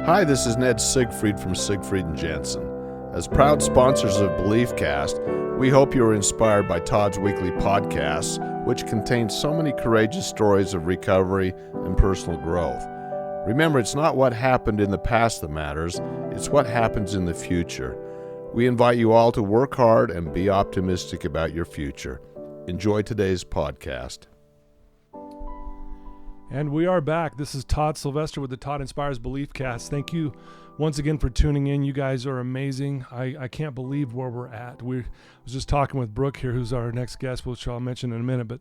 Hi, this is Ned Siegfried from Siegfried & Jensen. As proud sponsors of BeliefCast, we hope you are inspired by Todd's weekly podcasts, which contain so many courageous stories of recovery and personal growth. Remember, it's not what happened in the past that matters, it's what happens in the future. We invite you all to work hard and be optimistic about your future. Enjoy today's podcast. And we are back. This is Todd Sylvester with the Todd Inspires BeliefCast. Thank you once again for tuning in. You guys are amazing. I can't believe where we're at. I was just talking with Brooke here, who's our next guest, which I'll mention in a minute, but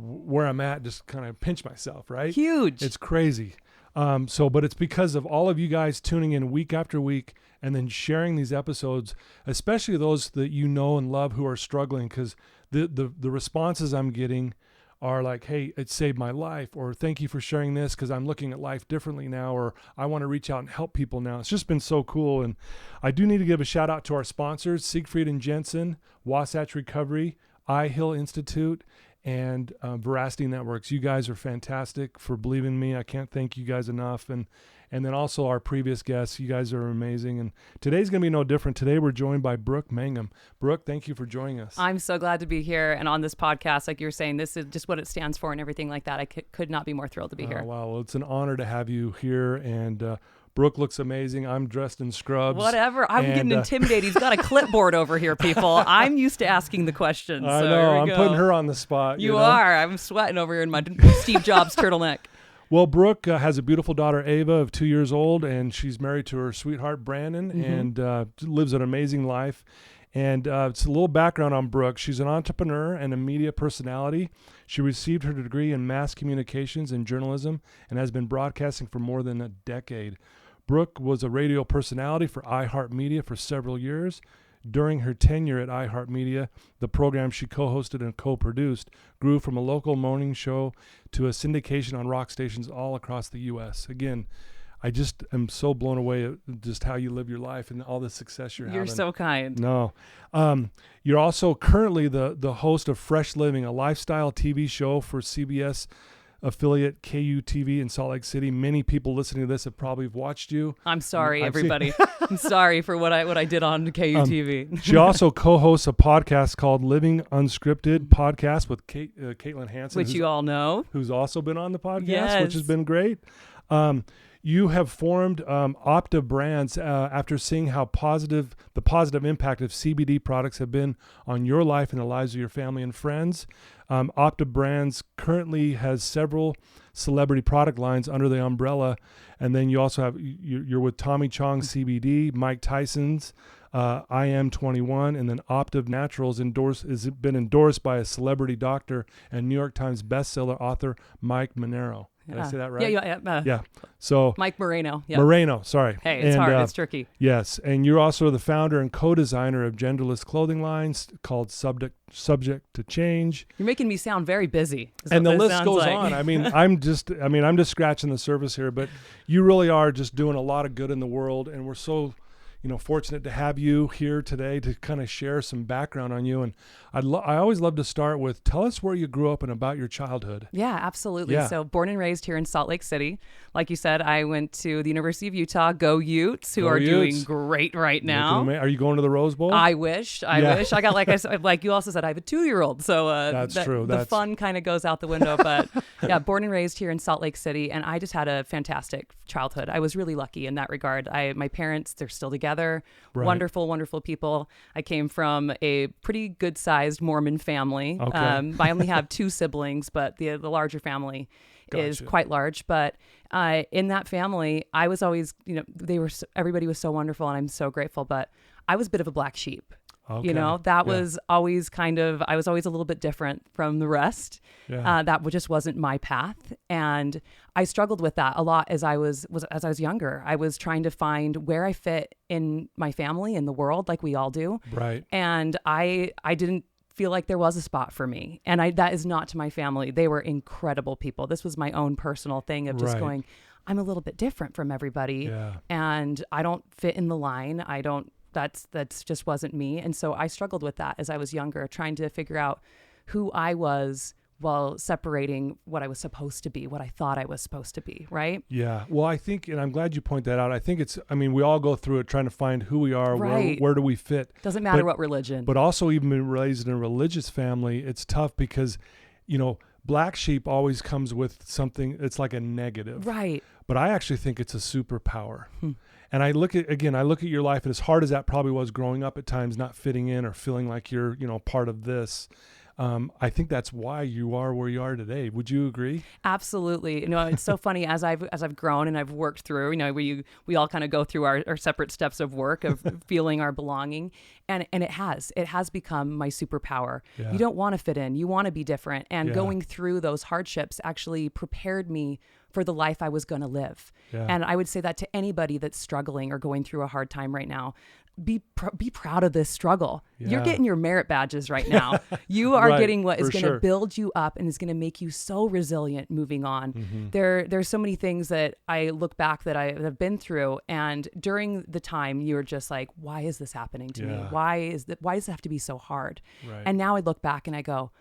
where I'm at, just kind of pinch myself, right? Huge. It's crazy. But it's because of all of you guys tuning in week after week and then sharing these episodes, especially those that you know and love who are struggling, because the responses I'm getting are like, hey, it saved my life, or thank you for sharing this because I'm looking at life differently now, or I want to reach out and help people now. It's just been so cool. And I do need to give a shout out to our sponsors, Siegfried & Jensen, Wasatch Recovery, iHill Institute, and Veracity Networks. You guys are fantastic for believing in me. I can't thank you guys enough. And then also our previous guests. You guys are amazing. And today's going to be no different. Today we're joined by Brooke Mangum. Brooke, thank you for joining us. I'm so glad to be here. And on this podcast, like you're saying, this is just what it stands for and everything like that. I could not be more thrilled to be here. Wow. Well, it's an honor to have you here. And Brooke looks amazing. I'm dressed in scrubs. Whatever. I'm getting intimidated. He's got a clipboard over here, people. I'm used to asking the questions. I know. I'm putting her on the spot. You are. I'm sweating over here in my Steve Jobs turtleneck. Well, Brooke has a beautiful daughter, Ava, of 2 years old, and she's married to her sweetheart, Brandon, and lives an amazing life. And it's a little background on Brooke. She's an entrepreneur and a media personality. She received her degree in mass communications and journalism and has been broadcasting for more than a decade. Brooke was a radio personality for iHeartMedia for several years. During her tenure at iHeartMedia, the program she co-hosted and co-produced grew from a local morning show to a syndication on rock stations all across the U.S. Again, I just am so blown away at just how you live your life and all the success you're having. You're so kind. No. You're also currently the host of Fresh Living, a lifestyle TV show for CBS affiliate KUTV in Salt Lake City. Many people listening to this have probably watched you. I'm sorry, everybody. I'm sorry for what I did on KUTV. She also co-hosts a podcast called Living Unscripted Podcast with Caitlin Hansen, which you all know, who's also been on the podcast, yes, which has been great. You have formed Opta Brands after seeing how the positive impact of CBD products have been on your life and the lives of your family and friends. Opta Brands currently has several celebrity product lines under the umbrella, and then you also have you're with Tommy Chong CBD, Mike Tyson's I Am 21, and then Opta Naturals has been endorsed by a celebrity doctor and New York Times bestseller author Mike Moreno. Did I say that right? Yeah. So Mike Moreno. Yeah. Moreno, sorry. Hey, it's hard. It's tricky. Yes, and you're also the founder and co-designer of genderless clothing lines called Subject to Change. You're making me sound very busy. And the list goes on. I mean, I'm just scratching the surface here, but you really are just doing a lot of good in the world, and we're so fortunate to have you here today to kind of share some background on you. And I always love to start with, tell us where you grew up and about your childhood. Yeah, absolutely. Yeah. So born and raised here in Salt Lake City. Like you said, I went to the University of Utah. Go Utes, who are doing great right now. Are you going to the Rose Bowl? I wish. I got, like you also said, I have a 2-year-old. So that's true. The fun kind of goes out the window. But yeah, born and raised here in Salt Lake City. And I just had a fantastic childhood. I was really lucky in that regard. My parents, they're still together. Right. Wonderful, wonderful people. I came from a pretty good-sized Mormon family. Okay. I only have 2 siblings, but the larger family is quite large. But in that family, I was always, everybody was so wonderful, and I'm so grateful. But I was a bit of a black sheep. Okay. Was always I was always a little bit different from the rest. Yeah. That just wasn't my path. And I struggled with that a lot as I was younger. I was trying to find where I fit in my family, in the world, like we all do. Right. And I didn't feel like there was a spot for me. And that is not to my family. They were incredible people. This was my own personal thing of just going, I'm a little bit different from everybody. Yeah. And I don't fit in the line. That's just wasn't me. And so I struggled with that as I was younger, trying to figure out who I was while separating what I was supposed to be, what I thought I was supposed to be, right? Yeah. Well, I think, and I'm glad you point that out. I think we all go through it trying to find who we are, Right. where do we fit. Doesn't matter what religion. But also even being raised in a religious family, it's tough because, black sheep always comes with something, it's like a negative. Right. But I actually think it's a superpower. And I look at your life, and as hard as that probably was growing up at times, not fitting in or feeling like you're, part of this, I think that's why you are where you are today. Would you agree? Absolutely. It's so funny as I've grown and I've worked through, we all kind of go through our separate steps of work of feeling our belonging. And it has become my superpower. Yeah. You don't want to fit in. You want to be different. And Yeah. going through those hardships actually prepared me for the life I was going to live. Yeah. And I would say that to anybody that's struggling or going through a hard time right now. Be proud of this struggle. Yeah. You're getting your merit badges right now. You are Right, getting what is for going to sure. build you up and is going to make you so resilient moving on. Mm-hmm. There's so many things that I look back that I have been through, and during the time you're just like, why is this happening to me? Yeah. Why does it have to be so hard? Right. And now I look back and I go,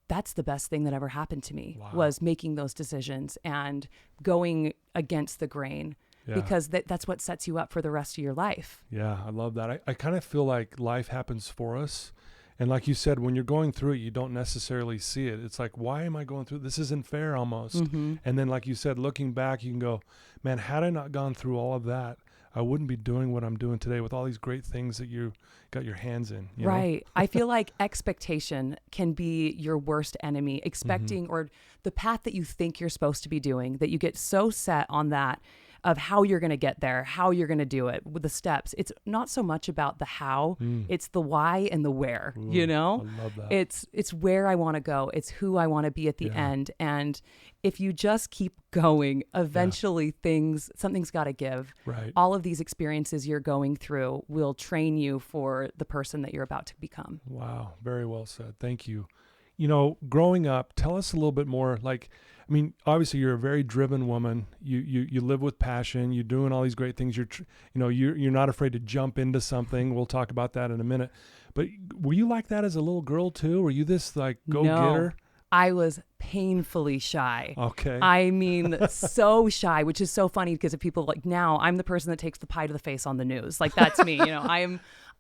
that's the best thing that ever happened to me. Wow. Was making those decisions and going against the grain. Yeah. Because that's what sets you up for the rest of your life. Yeah, I love that. I kind of feel like life happens for us. And like you said, when you're going through it, you don't necessarily see it. It's like, why am I going through this? Isn't fair almost. Mm-hmm. And then like you said, looking back, you can go, man, had I not gone through all of that, I wouldn't be doing what I'm doing today with all these great things that you got your hands in. You Right. I feel like expectation can be your worst enemy. Expecting or the path that you think you're supposed to be doing, that you get so set on that of how you're going to get there, how you're going to do it with the steps. It's not so much about the how, it's the why and the where, Ooh, you know? I love that. It's where I want to go. It's who I want to be at the end. And if you just keep going, eventually something's got to give. Right. All of these experiences you're going through will train you for the person that you're about to become. Wow. Very well said. Thank you. Growing up, tell us a little bit more, obviously you're a very driven woman. You live with passion. You're doing all these great things. You're not afraid to jump into something. We'll talk about that in a minute. But were you like that as a little girl too? Were you this go-getter? No, I was painfully shy. Okay. I mean, so shy, which is so funny because if people now I'm the person that takes the pie to the face on the news. That's me.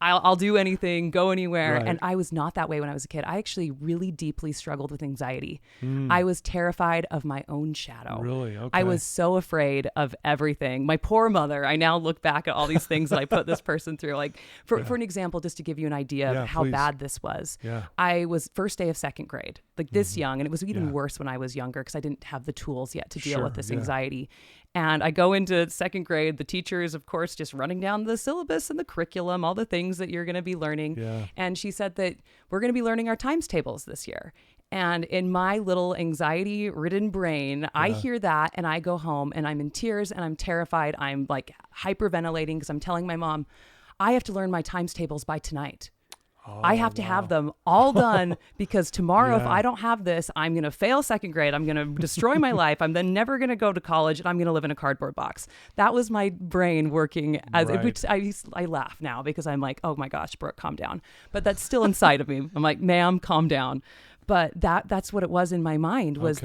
I'll do anything, go anywhere. Right. And I was not that way when I was a kid. I actually really deeply struggled with anxiety. I was terrified of my own shadow. Really? Okay. I was so afraid of everything. My poor mother, I now look back at all these things that I put this person through. For an example, just to give you an idea of how please. bad this was. Yeah. I was first day of second grade, this young, and it was even worse when I was younger because I didn't have the tools yet to deal with this anxiety. And I go into second grade, the teacher is, of course, just running down the syllabus and the curriculum, all the things that you're going to be learning. Yeah. And she said that we're going to be learning our times tables this year. And in my little anxiety-ridden brain, I hear that and I go home and I'm in tears and I'm terrified. I'm hyperventilating because I'm telling my mom, I have to learn my times tables by tonight. I have to have them all done because tomorrow, if I don't have this, I'm going to fail second grade. I'm going to destroy my life. I'm then never going to go to college and I'm going to live in a cardboard box. That was my brain working which I laugh now because I'm like, oh my gosh, Brooke, calm down. But that's still inside of me. I'm like, ma'am, calm down. But that's what it was in my mind was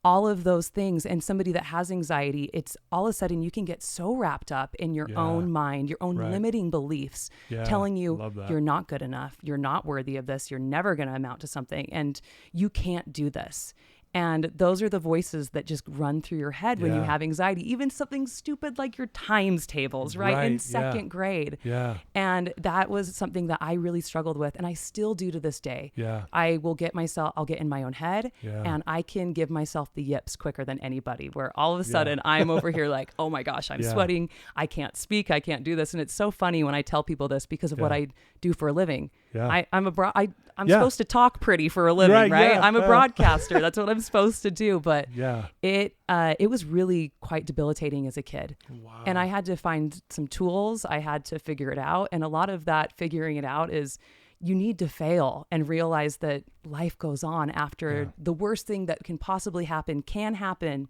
all of those things. And somebody that has anxiety, it's all of a sudden you can get so wrapped up in your own mind, your own limiting beliefs, telling you you're not good enough, you're not worthy of this, you're never going to amount to something, and you can't do this. And those are the voices that just run through your head when you have anxiety, even something stupid like your times tables, right? In second grade. Yeah. And that was something that I really struggled with. And I still do to this day. Yeah. I'll get in my own head and I can give myself the yips quicker than anybody, where all of a sudden I'm over here like, oh my gosh, I'm sweating. I can't speak. I can't do this. And it's so funny when I tell people this because of what I do for a living. Yeah. I'm supposed to talk pretty for a living, right? Yeah. I'm a broadcaster. That's what I'm supposed to do. But it was really quite debilitating as a kid. Wow. And I had to find some tools. I had to figure it out. And a lot of that figuring it out is you need to fail and realize that life goes on after the worst thing that can possibly happen can happen.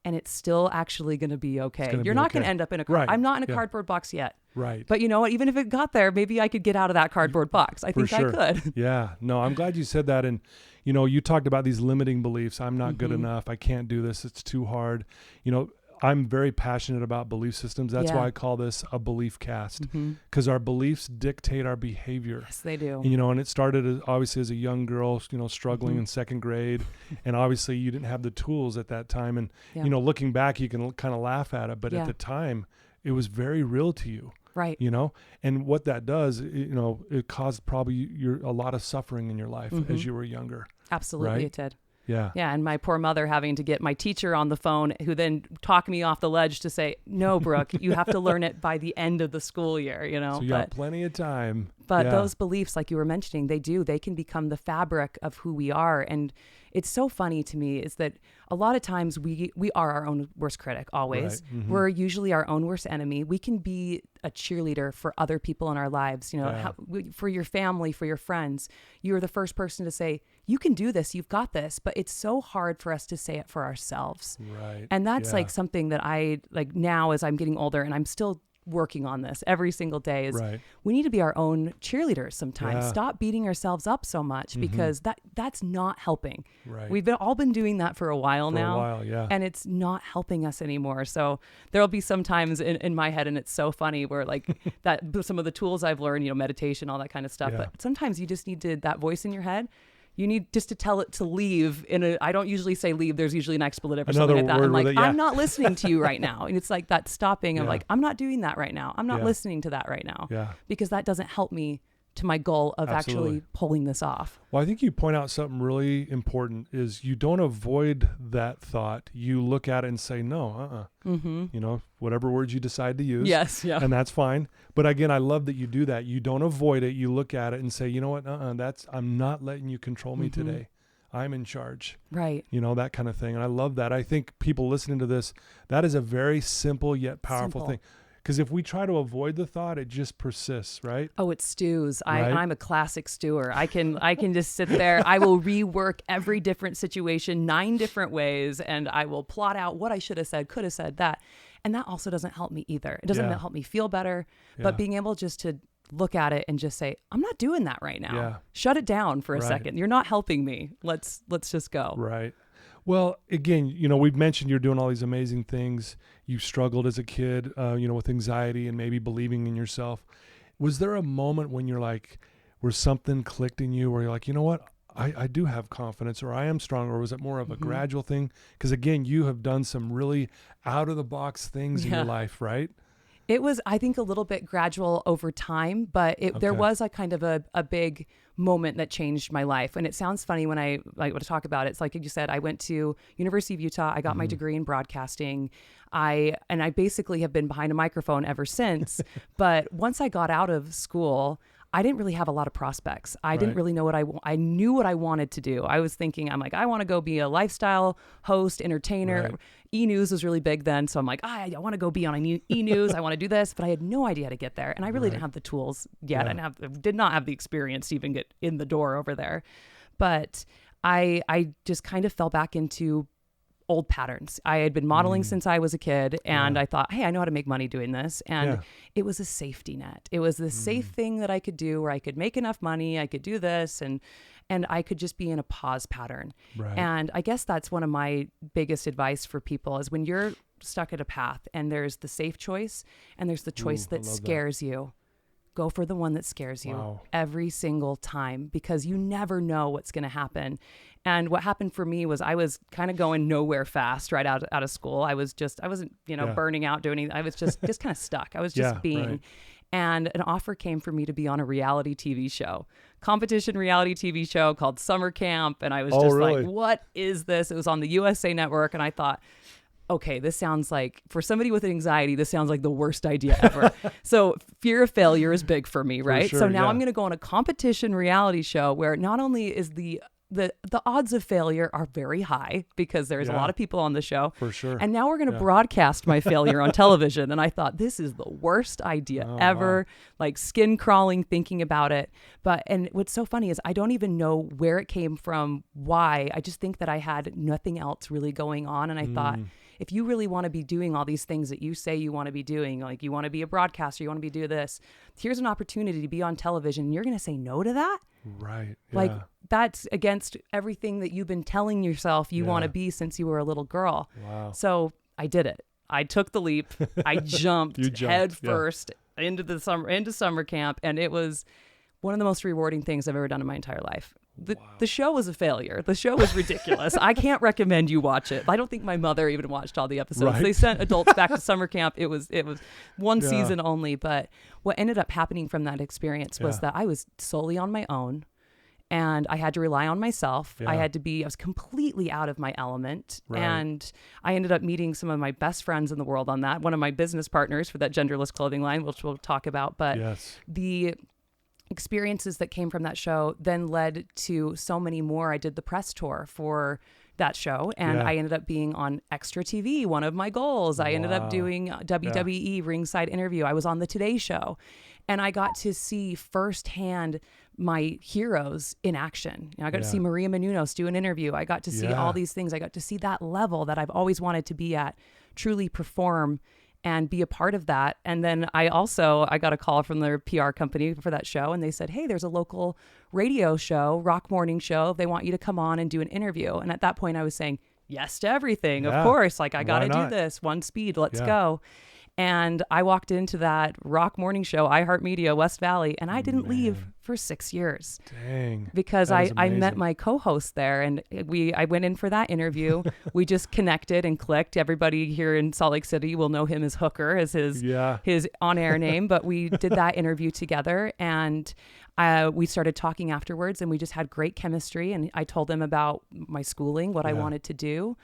And it's still actually going to be okay. You're not going to end up in a I'm not in a cardboard box yet. Right. But you know what? Even if it got there, maybe I could get out of that cardboard box. I think sure. I could. Yeah. No, I'm glad you said that. And, you know, you talked about these limiting beliefs. I'm not good enough. I can't do this. It's too hard. You know, I'm very passionate about belief systems. That's why I call this a belief cast, because our beliefs dictate our behavior. Yes, they do. And, you know, and it started obviously as a young girl, you know, struggling in second grade. And obviously you didn't have the tools at that time. And, you know, looking back, you can kind of laugh at it. But at the time, it was very real to you. Right. You know, and what that does, you know, it caused probably a lot of suffering in your life as you were younger. Absolutely, right? it did. Yeah. Yeah. And my poor mother having to get my teacher on the phone, who then talked me off the ledge to say, no, Brooke, you have to learn it by the end of the school year, you know. So you got plenty of time. But those beliefs, like you were mentioning, they can become the fabric of who we are. And it's so funny to me is that a lot of times we are our own worst critic, always. Right. We're usually our own worst enemy. We can be a cheerleader for other people in our lives, you know, for your family, for your friends. You're the first person to say, you can do this, you've got this. But it's so hard for us to say it for ourselves. Right. And that's like something that I like now as I'm getting older, and I'm still working on this every single day, is we need to be our own cheerleaders sometimes. Stop beating ourselves up so much, because that's not helping. Right. We've all been doing that for a while now, and it's not helping us anymore. So there'll be some times in my head, and it's so funny, where like that some of the tools I've learned, you know, meditation, all that kind of stuff, but sometimes you just need that voice in your head. You need just to tell it to leave I don't usually say leave. There's usually an expletive or something like that. I'm like, I'm not listening to you right now. And it's like that stopping of like, I'm not doing that right now. I'm not listening to that right now. Yeah. Because that doesn't help me to my goal of actually pulling this off. Well, I think you point out something really important is you don't avoid that thought. You look at it and say, no, you know, whatever words you decide to use. Yes. Yeah. And that's fine. But again, I love that you do that. You don't avoid it. You look at it and say, you know what? I'm not letting you control me today. I'm in charge. Right. You know, that kind of thing. And I love that. I think people listening to this, that is a very simple yet powerful thing. Because if we try to avoid the thought, it just persists, right? Oh, it stews. Right? I'm a classic stewer. I can just sit there. I will rework every different situation 9 different ways, and I will plot out what I should have said, could have said that. And that also doesn't help me either. It doesn't help me feel better. But being able just to look at it and just say, I'm not doing that right now. Yeah. Shut it down for a second. You're not helping me. Let's just go. Right. Well, again, you know, we've mentioned you're doing all these amazing things. You struggled as a kid, you know, with anxiety and maybe believing in yourself. Was there a moment when you're like, where something clicked in you where you're like, you know what, I do have confidence, or I am strong, or was it more of a gradual thing? Because again, you have done some really out of the box things in your life, right? It was, I think, a little bit gradual over time, but there was a kind of a big moment that changed my life. And it sounds funny when I like to talk about it. It's like you said, I went to University of Utah. I got my degree in broadcasting. I basically have been behind a microphone ever since. But once I got out of school, I didn't really have a lot of prospects. I didn't really know I knew what I wanted to do. I was thinking, I'm like, I want to go be a lifestyle host, entertainer. Right. E-news was really big then. So I'm like, I want to go be on E-news. I want to do this, but I had no idea how to get there. And I really didn't have the tools yet. I did not have the experience to even get in the door over there. But I just kind of fell back into old patterns. I had been modeling since I was a kid, and I thought, hey, I know how to make money doing this. And it was a safety net. It was the safe thing that I could do where I could make enough money. I could do this and I could just be in a pause pattern. Right. And I guess that's one of my biggest advice for people is when you're stuck at a path and there's the safe choice and there's the choice that scares you. Go for the one that scares you every single time, because you never know what's going to happen. And what happened for me was I was kind of going nowhere fast right out of school. I wasn't, burning out, doing anything. I was just kind of stuck. I was just being. Right. And an offer came for me to be on a reality TV show, competition reality TV show called Summer Camp. And I was like, what is this? It was on the USA Network. And I thought, okay, this sounds like, for somebody with anxiety, this sounds like the worst idea ever. So fear of failure is big for me, right? Sure, so now I'm going to go on a competition reality show where not only is the odds of failure are very high because there's a lot of people on the show. For sure. And now we're going to broadcast my failure on television. And I thought, this is the worst idea ever. Wow. Like skin crawling thinking about it. And what's so funny is I don't even know where it came from, why. I just think that I had nothing else really going on. And I thought, if you really want to be doing all these things that you say you want to be doing, like you want to be a broadcaster, you want to be do this, here's an opportunity to be on television. And you're going to say no to that? Right. Like that's against everything that you've been telling yourself you want to be since you were a little girl. Wow. So I did it. I took the leap. I jumped head first into summer camp. And it was one of the most rewarding things I've ever done in my entire life. The show was a failure. The show was ridiculous. I can't recommend you watch it. I don't think my mother even watched all the episodes. Right. They sent adults back to summer camp. It was one season only. But what ended up happening from that experience was that I was solely on my own, and I had to rely on myself. Yeah. I was completely out of my element. Right. And I ended up meeting some of my best friends in the world on that. One of my business partners for that genderless clothing line, which we'll talk about. But the experiences that came from that show then led to so many more. I did the press tour for that show, and I ended up being on Extra TV, one of my goals. I ended up doing WWE ringside interview. I was on the Today Show, and I got to see firsthand my heroes in action. I got to see Maria Menounos do an interview. I got to see all these things. I got to see that level that I've always wanted to be at, truly perform and be a part of that. And then I got a call from their PR company for that show, and they said, hey, there's a local radio show, rock morning show. They want you to come on and do an interview. And at that point I was saying yes to everything. Of course, like I got to do this. One speed, let's go. And I walked into that rock morning show, iHeartMedia, West Valley, and I didn't leave for 6 years. Dang. Because I met my co-host there, and I went in for that interview. We just connected and clicked. Everybody here in Salt Lake City will know him as Hooker, as his on-air name. But we did that interview together, and we started talking afterwards, and we just had great chemistry. And I told him about my schooling, what I wanted to do.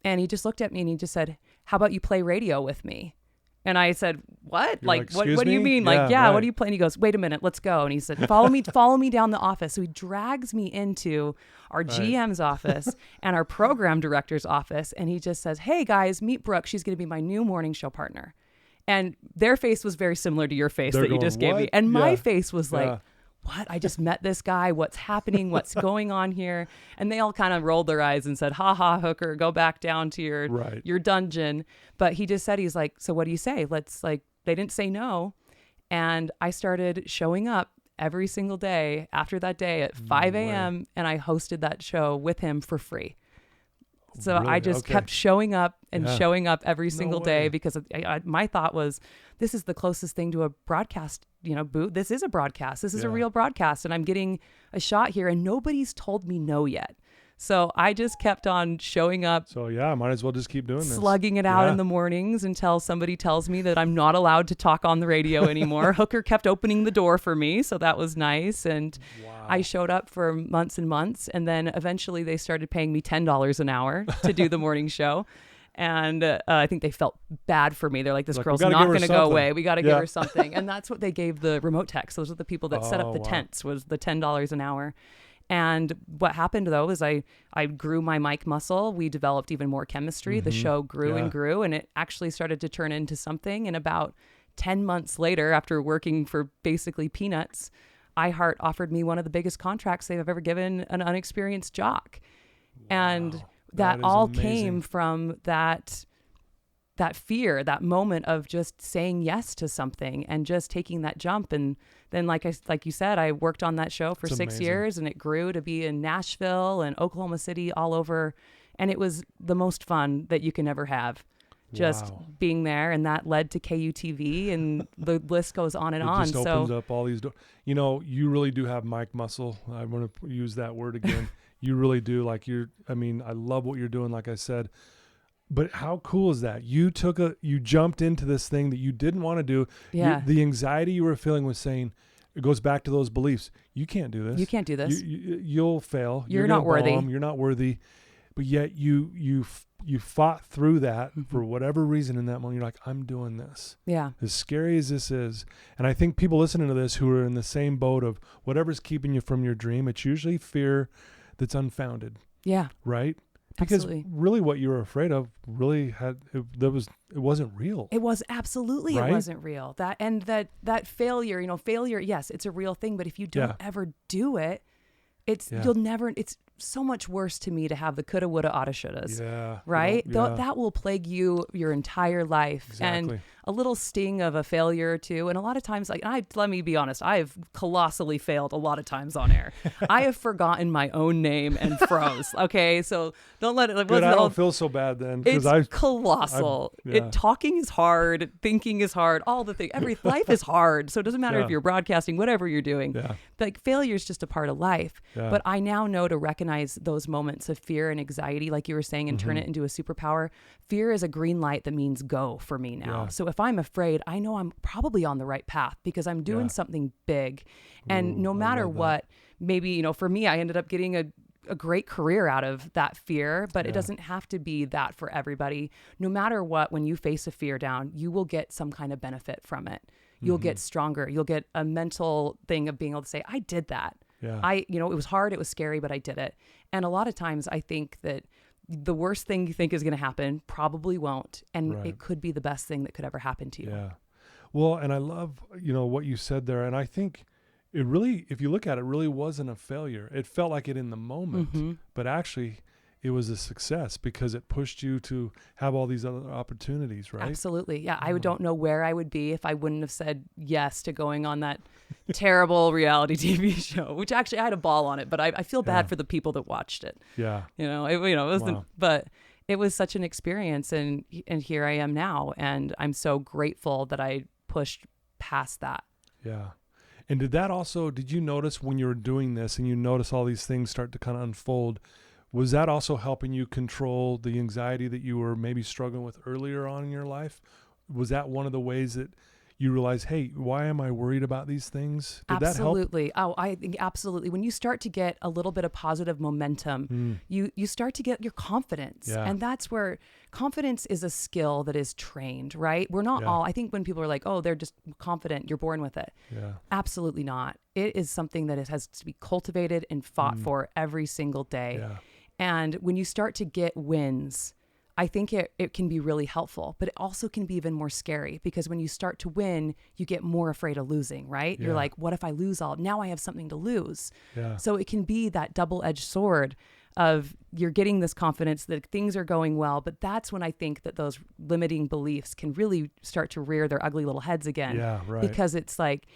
And he just looked at me and he just said, how about you play radio with me? And I said, what? You're What do you mean? What do you play? And he goes, wait a minute, let's go. And he said, follow me down the office. So he drags me into our GM's office and our program director's office. And he just says, hey guys, meet Brooke. She's going to be my new morning show partner. And their face was very similar to your face that you just gave me. And my face was like, what? I just met this guy. What's happening? What's going on here? And they all kind of rolled their eyes and said, ha ha, Hooker, go back down to your dungeon. But he just said, he's like, so what do you say? They didn't say no. And I started showing up every single day after that day at 5 a.m. And I hosted that show with him for free. So really? I just kept showing up and showing up every single day because my thought was, this is the closest thing to a broadcast, booth. This is a broadcast. This is a real broadcast. And I'm getting a shot here and nobody's told me no yet. So I just kept on showing up. So might as well just keep doing this. Slugging it out in the mornings until somebody tells me that I'm not allowed to talk on the radio anymore. Hooker kept opening the door for me. So that was nice. And I showed up for months and months. And then eventually they started paying me $10 an hour to do the morning show. And I think they felt bad for me. They're like, this girl's not going to go away. We got to give her something. And that's what they gave the remote techs. Those are the people that set up the tents, was the $10 an hour. And what happened, though, is I grew my mic muscle. We developed even more chemistry. The show grew and grew, and it actually started to turn into something. And about 10 months later, after working for basically peanuts, iHeart offered me one of the biggest contracts they've ever given an unexperienced jock. And that all came from that fear, that moment of just saying yes to something and just taking that jump. And then, like you said, I worked on that show for 6 years, and it grew to be in Nashville and Oklahoma City, all over. And it was the most fun that you can ever have, just being there. And that led to KUTV, and the list goes on and on. It just opens up all these doors. You really do have mic muscle. I want to use that word again. You really do. I love what you're doing, like I said. But how cool is that? You jumped into this thing that you didn't want to do. Yeah. The anxiety you were feeling was saying, it goes back to those beliefs. You can't do this. You can't do this. You'll fail. You're not worthy. You're not worthy. But yet you fought through that for whatever reason in that moment. You're like, I'm doing this. Yeah. As scary as this is. And I think people listening to this who are in the same boat of whatever's keeping you from your dream, it's usually fear that's unfounded. Yeah. Right? Because really what you were afraid of really it wasn't real. It was absolutely, right? It wasn't real. That failure, failure, yes, it's a real thing. But if you don't ever do it, you'll never, it's so much worse to me to have the coulda, woulda, oughta, shouldas. Yeah. Right? Yeah. That will plague you your entire life. Exactly. And a little sting of a failure too. And a lot of times, let me be honest, I've colossally failed a lot of times on air. I have forgotten my own name and froze. Okay, so don't let it. Good, I don't feel so bad then. It's colossal. Talking is hard. Thinking is hard. All the things. Life is hard. So it doesn't matter if you're broadcasting, whatever you're doing. Yeah. Like failure is just a part of life. Yeah. But I now know to recognize those moments of fear and anxiety, like you were saying, and turn it into a superpower. Fear is a green light that means go for me now. Yeah. So if I'm afraid, I know I'm probably on the right path because I'm doing something big. And no matter what, maybe, for me, I ended up getting a great career out of that fear, but it doesn't have to be that for everybody. No matter what, when you face a fear down, you will get some kind of benefit from it. You'll get stronger. You'll get a mental thing of being able to say, I did that. Yeah. It was hard, it was scary, but I did it. And a lot of times I think that the worst thing you think is going to happen probably won't. And it could be the best thing that could ever happen to you. Yeah. Well, and I love, what you said there. And I think it really, if you look at it, really wasn't a failure. It felt like it in the moment, but actually it was a success because it pushed you to have all these other opportunities, right? Absolutely. Yeah. I don't know where I would be if I wouldn't have said yes to going on that terrible reality TV show, which actually I had a ball on it, but I feel bad for the people that watched it. Yeah. It wasn't, but it was such an experience, and here I am now, and I'm so grateful that I pushed past that. Yeah. And did you notice when you were doing this and you notice all these things start to kind of unfold, was that also helping you control the anxiety that you were maybe struggling with earlier on in your life? Was that one of the ways that you realize, hey, why am I worried about these things? Did Absolutely. that help? Oh, I think absolutely. When you start to get a little bit of positive momentum, you start to get your confidence. Yeah. And that's where confidence is a skill that is trained, right? We're not all, I think when people are like, oh, they're just confident, you're born with it. Yeah. Absolutely not. It is something that has to be cultivated and fought for every single day. Yeah. And when you start to get wins, I think it can be really helpful, but it also can be even more scary because when you start to win, you get more afraid of losing, right? Yeah. You're like, what if I lose all? Now I have something to lose. Yeah. So it can be that double-edged sword of you're getting this confidence that things are going well, but that's when I think that those limiting beliefs can really start to rear their ugly little heads again. Yeah, right. Because it's like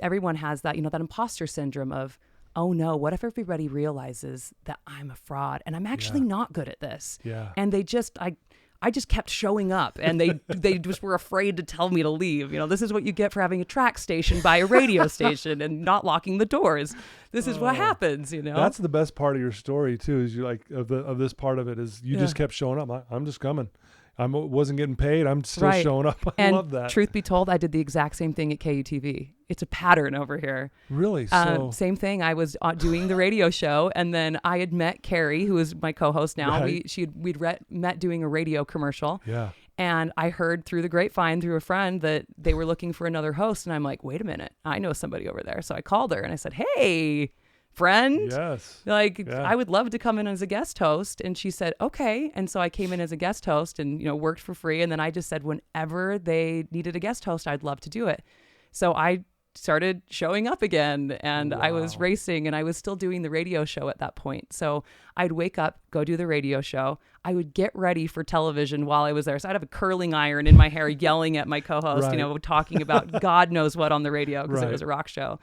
everyone has that, that imposter syndrome of, oh no, what if everybody realizes that I'm a fraud and I'm actually not good at this? Yeah. And they just, I just kept showing up and they just were afraid to tell me to leave. This is what you get for having a track station by a radio station and not locking the doors. This is what happens, That's the best part of your story too, is you like, of this part of it is you just kept showing up. I'm just coming. I wasn't getting paid. I'm still showing up. I love that. Truth be told, I did the exact same thing at KUTV. It's a pattern over here. Really? Same thing. I was doing the radio show, and then I had met Carrie, who is my co-host now. Right. We'd met doing a radio commercial. Yeah. And I heard through the grapevine, through a friend, that they were looking for another host. And I'm like, wait a minute, I know somebody over there. So I called her and I said, hey, friend, yes, I would love to come in as a guest host. And she said, okay. And so I came in as a guest host and, worked for free. And then I just said, whenever they needed a guest host, I'd love to do it. So I started showing up again, and I was racing, and I was still doing the radio show at that point. So I'd wake up, go do the radio show. I would get ready for television while I was there. So I'd have a curling iron in my hair yelling at my co-host, talking about God knows what on the radio because it was a rock show.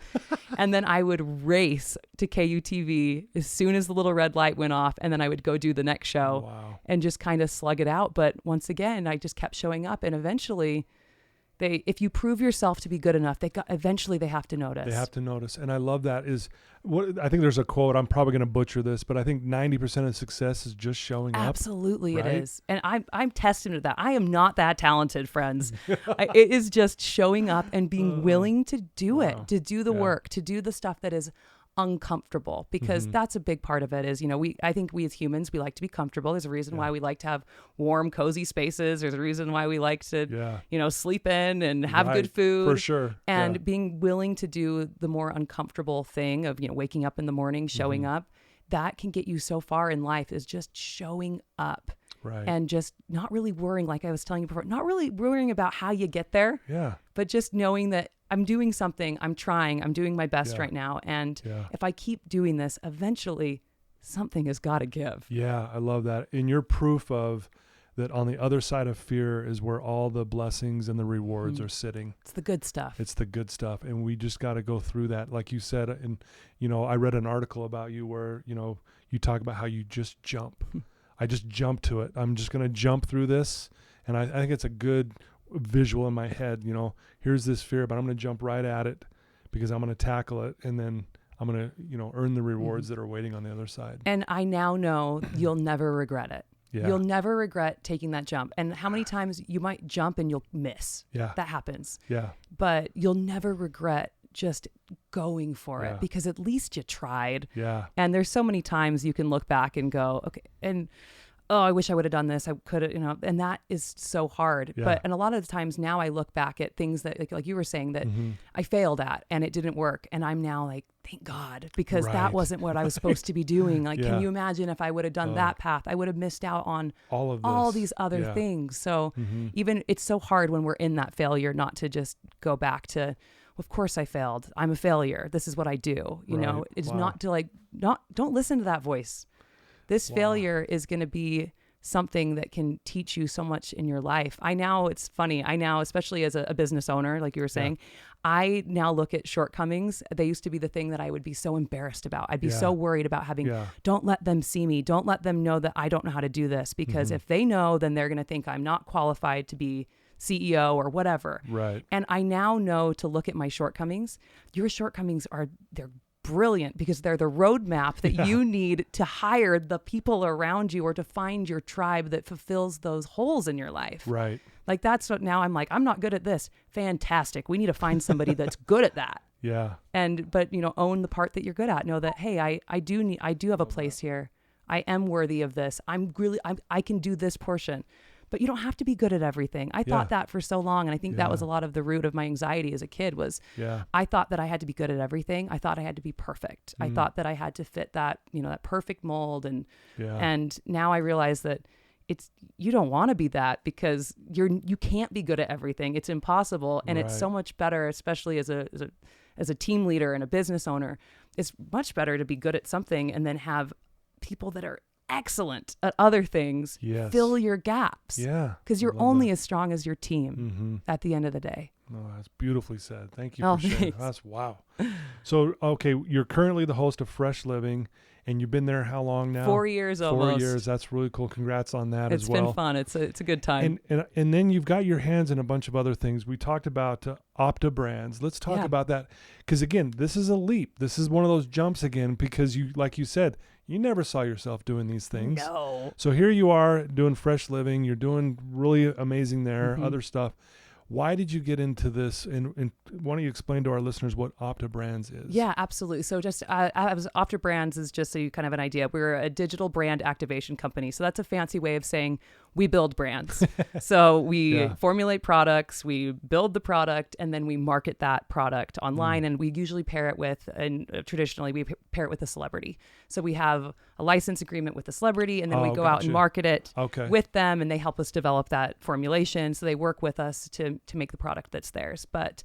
And then I would race to KUTV as soon as the little red light went off, and then I would go do the next show and just kind of slug it out. But once again, I just kept showing up, and eventually if you prove yourself to be good enough, eventually they have to notice. They have to notice. And I love that I think there's a quote, I'm probably going to butcher this, but I think 90% of success is just showing up. Absolutely, right? It is. And I'm testament to that. I am not that talented, friends. It is just showing up and being willing to do it, to do the work, to do the stuff that is uncomfortable, because that's a big part of it is, I think we as humans, we like to be comfortable. There's a reason why we like to have warm, cozy spaces. There's a reason why we like to, sleep in and have good food. For sure. And being willing to do the more uncomfortable thing of, waking up in the morning, showing up, that can get you so far in life, is just showing up. Right. And just not really worrying, like I was telling you before, not really worrying about how you get there. Yeah. But just knowing that I'm doing something, I'm trying, I'm doing my best right now. And if I keep doing this, eventually something has got to give. Yeah, I love that. And you're proof of that on the other side of fear is where all the blessings and the rewards are sitting. It's the good stuff. It's the good stuff. And we just got to go through that. Like you said, and, I read an article about you where, you talk about how you just jump. I just jump to it. I'm just going to jump through this. And I think it's a good visual in my head. Here's this fear, but I'm going to jump right at it because I'm going to tackle it. And then I'm going to, earn the rewards that are waiting on the other side. And I now know you'll never regret it. Yeah. You'll never regret taking that jump. And how many times you might jump and you'll miss. Yeah. That happens. Yeah. But you'll never regret just going for Yeah. it because at least you tried. Yeah. And there's so many times you can look back and go, okay, and I wish I would have done this. I could have, and that is so hard. Yeah. And a lot of the times now I look back at things that, like you were saying, that I failed at and it didn't work. And I'm now like, thank God, because Right. that wasn't what I was supposed to be doing. Like, Yeah. can you imagine if I would have done that path? I would have missed out on All of this. all these other Yeah. things. So even it's so hard when we're in that failure not to just go back to, well, of course I failed. I'm a failure. This is what I do. Right. It's Wow. not to don't listen to that voice. This failure is going to be something that can teach you so much in your life. It's funny. Especially as a business owner, like you were saying, I now look at shortcomings. They used to be the thing that I would be so embarrassed about. I'd be so worried about having, don't let them see me. Don't let them know that I don't know how to do this, because if they know, then they're going to think I'm not qualified to be CEO or whatever. Right. And I now know to look at my shortcomings. Your shortcomings they're brilliant because they're the roadmap that you need to hire the people around you or to find your tribe that fulfills those holes in your life. Right. Like that's what now I'm like, I'm not good at this. Fantastic. We need to find somebody that's good at that. Yeah. But own the part that you're good at. Know that, hey, I do have a place here. I am worthy of this. I can do this portion. But you don't have to be good at everything. I thought that for so long. And I think that was a lot of the root of my anxiety as a kid was I thought that I had to be good at everything. I thought I had to be perfect. I thought that I had to fit that, that perfect mold. And now I realize that you don't want to be that because you can't be good at everything. It's impossible. And it's so much better, especially as a team leader and a business owner, it's much better to be good at something and then have people that are excellent at other things fill your gaps. Yeah. Because you're only as strong as your team at the end of the day. Oh, that's beautifully said. Thank you for sharing. Thanks. That's wow. So, okay, you're currently the host of Fresh Living, and you've been there how long now? 4 years almost. 4 years. That's really cool. Congrats on that as well. It's been fun. It's a good time. And then you've got your hands in a bunch of other things. We talked about Opta Brands. Let's talk about that. Because again, this is a leap. This is one of those jumps again, because you, like you said, you never saw yourself doing these things. No. So here you are doing Fresh Living. You're doing really amazing there, other stuff. Why did you get into this? And why don't you explain to our listeners what Opta Brands is? Yeah, absolutely. So just Opta Brands is just so you kind of an idea. We're a digital brand activation company. So that's a fancy way of saying we build brands. So we formulate products, we build the product, and then we market that product online. And we usually pair it with, traditionally we pair it with a celebrity. So we have a license agreement with the celebrity, and then we go out and market it with them, and they help us develop that formulation. So they work with us to make the product that's theirs. But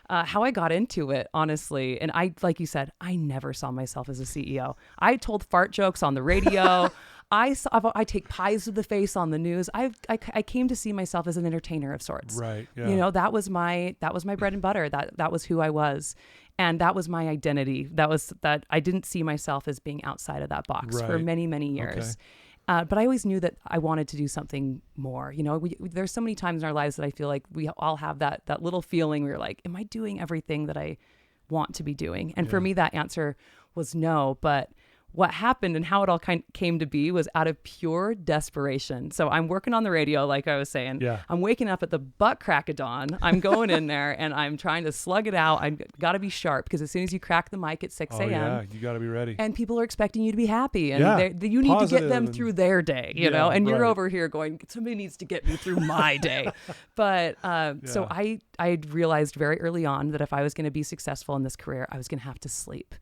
how I got into it, honestly, and like you said, I never saw myself as a CEO. I told fart jokes on the radio. I take pies to the face on the news. I came to see myself as an entertainer of sorts. Right. Yeah. That was my bread and butter. That was who I was. And that was my identity. That I didn't see myself as being outside of that box for many, many years. Okay. But I always knew that I wanted to do something more. There's so many times in our lives that I feel like we all have that little feeling where you're like, am I doing everything that I want to be doing? And for me, that answer was no. But what happened and how it all came to be was out of pure desperation. So I'm working on the radio, like I was saying. Yeah. I'm waking up at the butt crack of dawn. I'm going in there and I'm trying to slug it out. I've got to be sharp because as soon as you crack the mic at 6 a.m. yeah, you got to be ready. And people are expecting you to be happy. And you need to get them through their day, you know? And you're over here going, somebody needs to get me through my day. But so I realized very early on that if I was going to be successful in this career, I was going to have to sleep.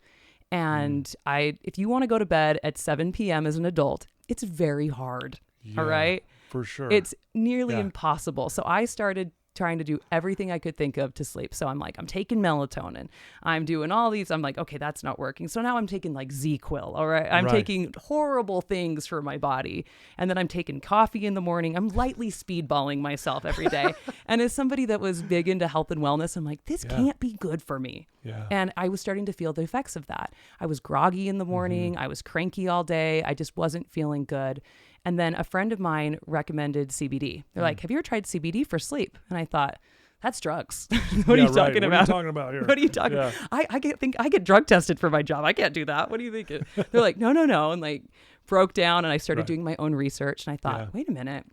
And if you want to go to bed at 7 p.m. as an adult, it's very hard. All right. For sure. It's nearly impossible. So I started trying to do everything I could think of to sleep. So I'm like, I'm taking melatonin. I'm doing all these. I'm like, okay, that's not working. So now I'm taking like ZQuil. All right. I'm taking horrible things for my body. And then I'm taking coffee in the morning. I'm lightly speedballing myself every day. And as somebody that was big into health and wellness, I'm like, this can't be good for me. Yeah. And I was starting to feel the effects of that. I was groggy in the morning. I was cranky all day. I just wasn't feeling good. And then a friend of mine recommended CBD. They're like, have you ever tried CBD for sleep? And I thought, that's drugs. What are you talking about? What are you talking about here? What are you talking about? I get drug tested for my job. I can't do that. What do you think? They're like, no. And like broke down, and I started doing my own research. And I thought, wait a minute.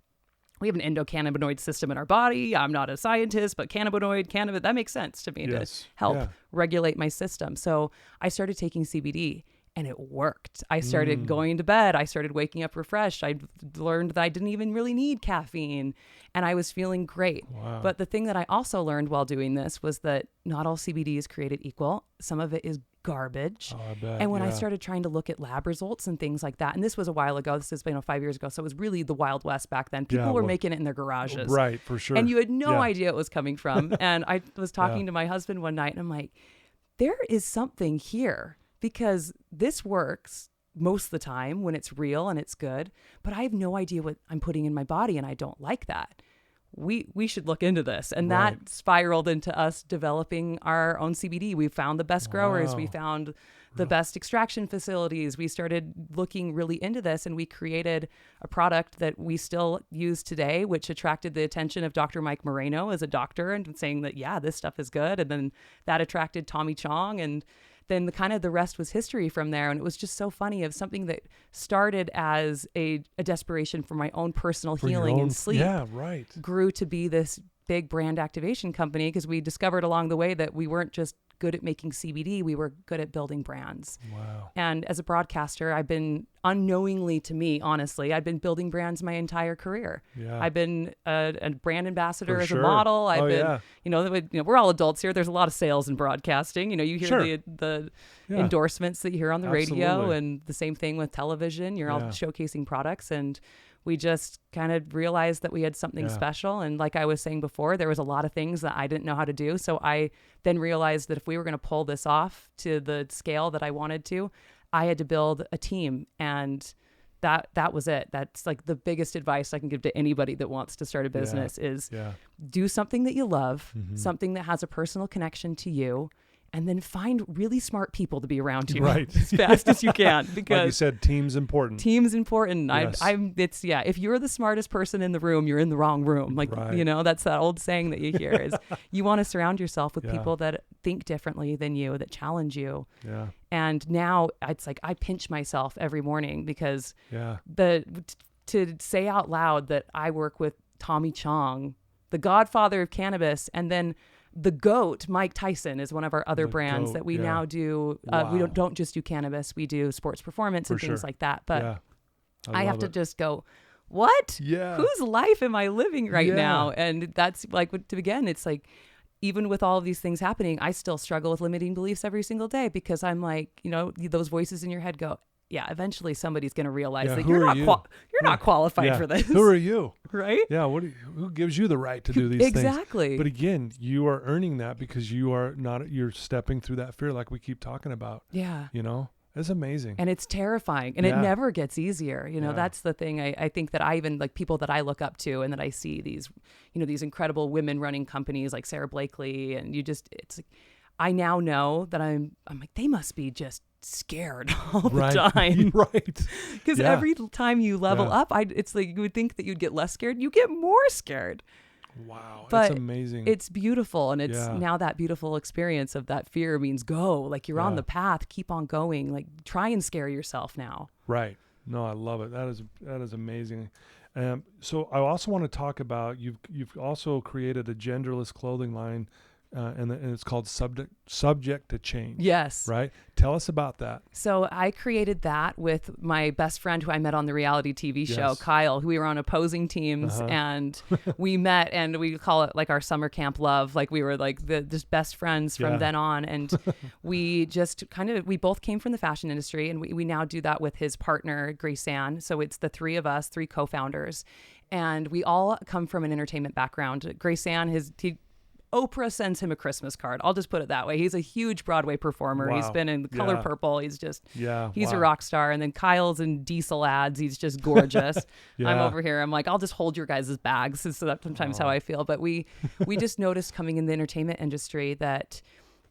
We have an endocannabinoid system in our body. I'm not a scientist, but cannabis, that makes sense to me to help regulate my system. So I started taking CBD. And it worked. I started going to bed. I started waking up refreshed. I learned that I didn't even really need caffeine, and I was feeling great. Wow. But the thing that I also learned while doing this was that not all CBD is created equal. Some of it is garbage. Oh, I bet. And when I started trying to look at lab results and things like that, and this was a while ago, this has been 5 years ago, so it was really the Wild West back then. People were making it in their garages. Right, for sure. And you had no idea it was coming from. And I was talking to my husband one night, and I'm like, there is something here. Because this works most of the time when it's real and it's good, but I have no idea what I'm putting in my body, and I don't like that. We should look into this. And that spiraled into us developing our own CBD. We found the best growers. We found the best extraction facilities. We started looking really into this, and we created a product that we still use today, which attracted the attention of Dr. Mike Moreno as a doctor, and saying that, this stuff is good. And then that attracted Tommy Chong, and then the rest was history from there. And it was just so funny of something that started as a desperation for my own personal healing and sleep. Yeah, right. Grew to be this big brand activation company, because we discovered along the way that we weren't just good at making CBD, we were good at building brands. Wow. And as a broadcaster, I've been unknowingly, to me, honestly, I've been building brands my entire career. Yeah. I've been a brand ambassador as a model. I've been, we're all adults here. There's a lot of sales in broadcasting. You hear the endorsements that you hear on the radio, and the same thing with television. You're all showcasing products, and we just kind of realized that we had something special. And like I was saying before, there was a lot of things that I didn't know how to do. So I then realized that if we were going to pull this off to the scale that I wanted to, I had to build a team. And that was it. That's like the biggest advice I can give to anybody that wants to start a business is do something that you love, something that has a personal connection to you, and then find really smart people to be around you as fast as you can. Because like you said, team's important. Team's important. Yes. If you're the smartest person in the room, you're in the wrong room. Like, that's that old saying that you hear is you want to surround yourself with people that think differently than you, that challenge you. Yeah. And now it's like, I pinch myself every morning because to say out loud that I work with Tommy Chong, the godfather of cannabis, and then the GOAT, Mike Tyson, is one of our other brands that we now do. We don't just do cannabis. We do sports performance and things like that. But I have to just go, what? Yeah. Whose life am I living right now? And that's like, again, it's like, even with all of these things happening, I still struggle with limiting beliefs every single day, because I'm like, those voices in your head go, eventually somebody's going to realize that you're not qualified for this. Who are you? Right? Yeah. Who gives you the right to do these things? Exactly. But again, you are earning that because you're stepping through that fear like we keep talking about. Yeah. It's amazing. And it's terrifying, and it never gets easier. That's the thing. I think that I even like people that I look up to, and that I see these, these incredible women running companies like Sarah Blakely, and it's like, I now know that I'm like, they must be just scared all the time. Right. Because every time you level up, it's like you would think that you'd get less scared. You get more scared. Wow. But it's amazing. It's beautiful. And it's now that beautiful experience of that fear means go. Like you're on the path, keep on going. Like try and scare yourself now. Right. No, I love it. That is amazing. So I also want to talk about, you've also created a genderless clothing line, and it's called Subject to Change. Yes. Right? Tell us about that. So I created that with my best friend who I met on the reality TV show, Kyle, who we were on opposing teams, and we met, and we call it like our summer camp love. Like we were like just best friends from then on. And we just we both came from the fashion industry, and we now do that with his partner, Grace Ann. So it's the three of us, three co-founders. And we all come from an entertainment background. Graceanne, Oprah sends him a Christmas card. I'll just put it that way. He's a huge Broadway performer. Wow. He's been in Color Yeah. Purple. He's Yeah. a Wow. rock star. And then Kyle's in diesel ads. He's just gorgeous. Yeah. I'm over here. I'm like, I'll just hold your guys' bags. So that's sometimes how I feel. But we just noticed coming in the entertainment industry that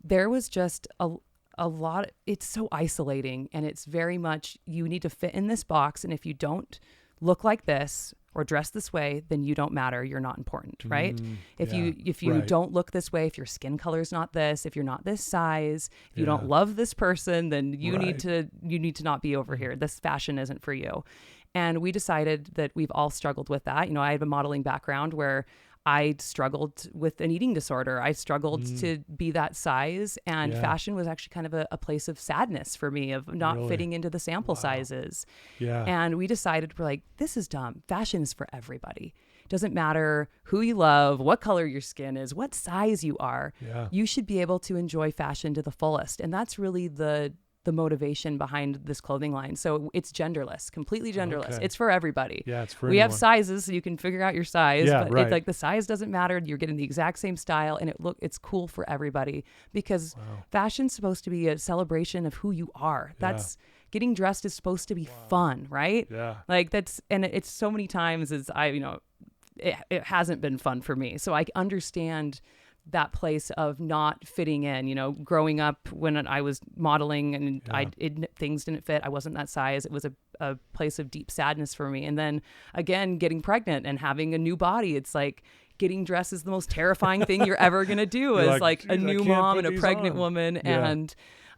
there was just a lot. It's so isolating, and it's very much, you need to fit in this box. And if you don't look like this or dress this way, then you don't matter. You're not important, right? If you Right. don't look this way, if your skin color is not this, if you're not this size, if you Yeah. don't love this person, then you need Right. to not be over here. This fashion isn't for you. And we decided that we've all struggled with that. I have a modeling background where I struggled with an eating disorder. I struggled to be that size, and Yeah. fashion was actually kind of a place of sadness for me, of not Really? fitting into the sample sizes. Yeah. And we decided, we're like, this is dumb. Fashion is for everybody. It doesn't matter who you love, what color your skin is, what size you are. Yeah. You should be able to enjoy fashion to the fullest. And that's really the motivation behind this clothing line. So it's genderless, completely genderless. Okay. It's for everybody. Yeah, it's for We have anyone. sizes, so you can figure out your size. Yeah, but right. it's like the size doesn't matter. You're getting the exact same style, and it's cool for everybody, because fashion's supposed to be a celebration of who you are. That's getting dressed is supposed to be fun, right? Yeah. Like it's so many times as it hasn't been fun for me. So I understand that place of not fitting in. Growing up when I was modeling and things didn't fit, I wasn't that size. It was a place of deep sadness for me. And then again, getting pregnant and having a new body, it's like getting dressed is the most terrifying thing you're ever going to do as like a "Geez, I new can't mom put and a these pregnant on." woman. Yeah. And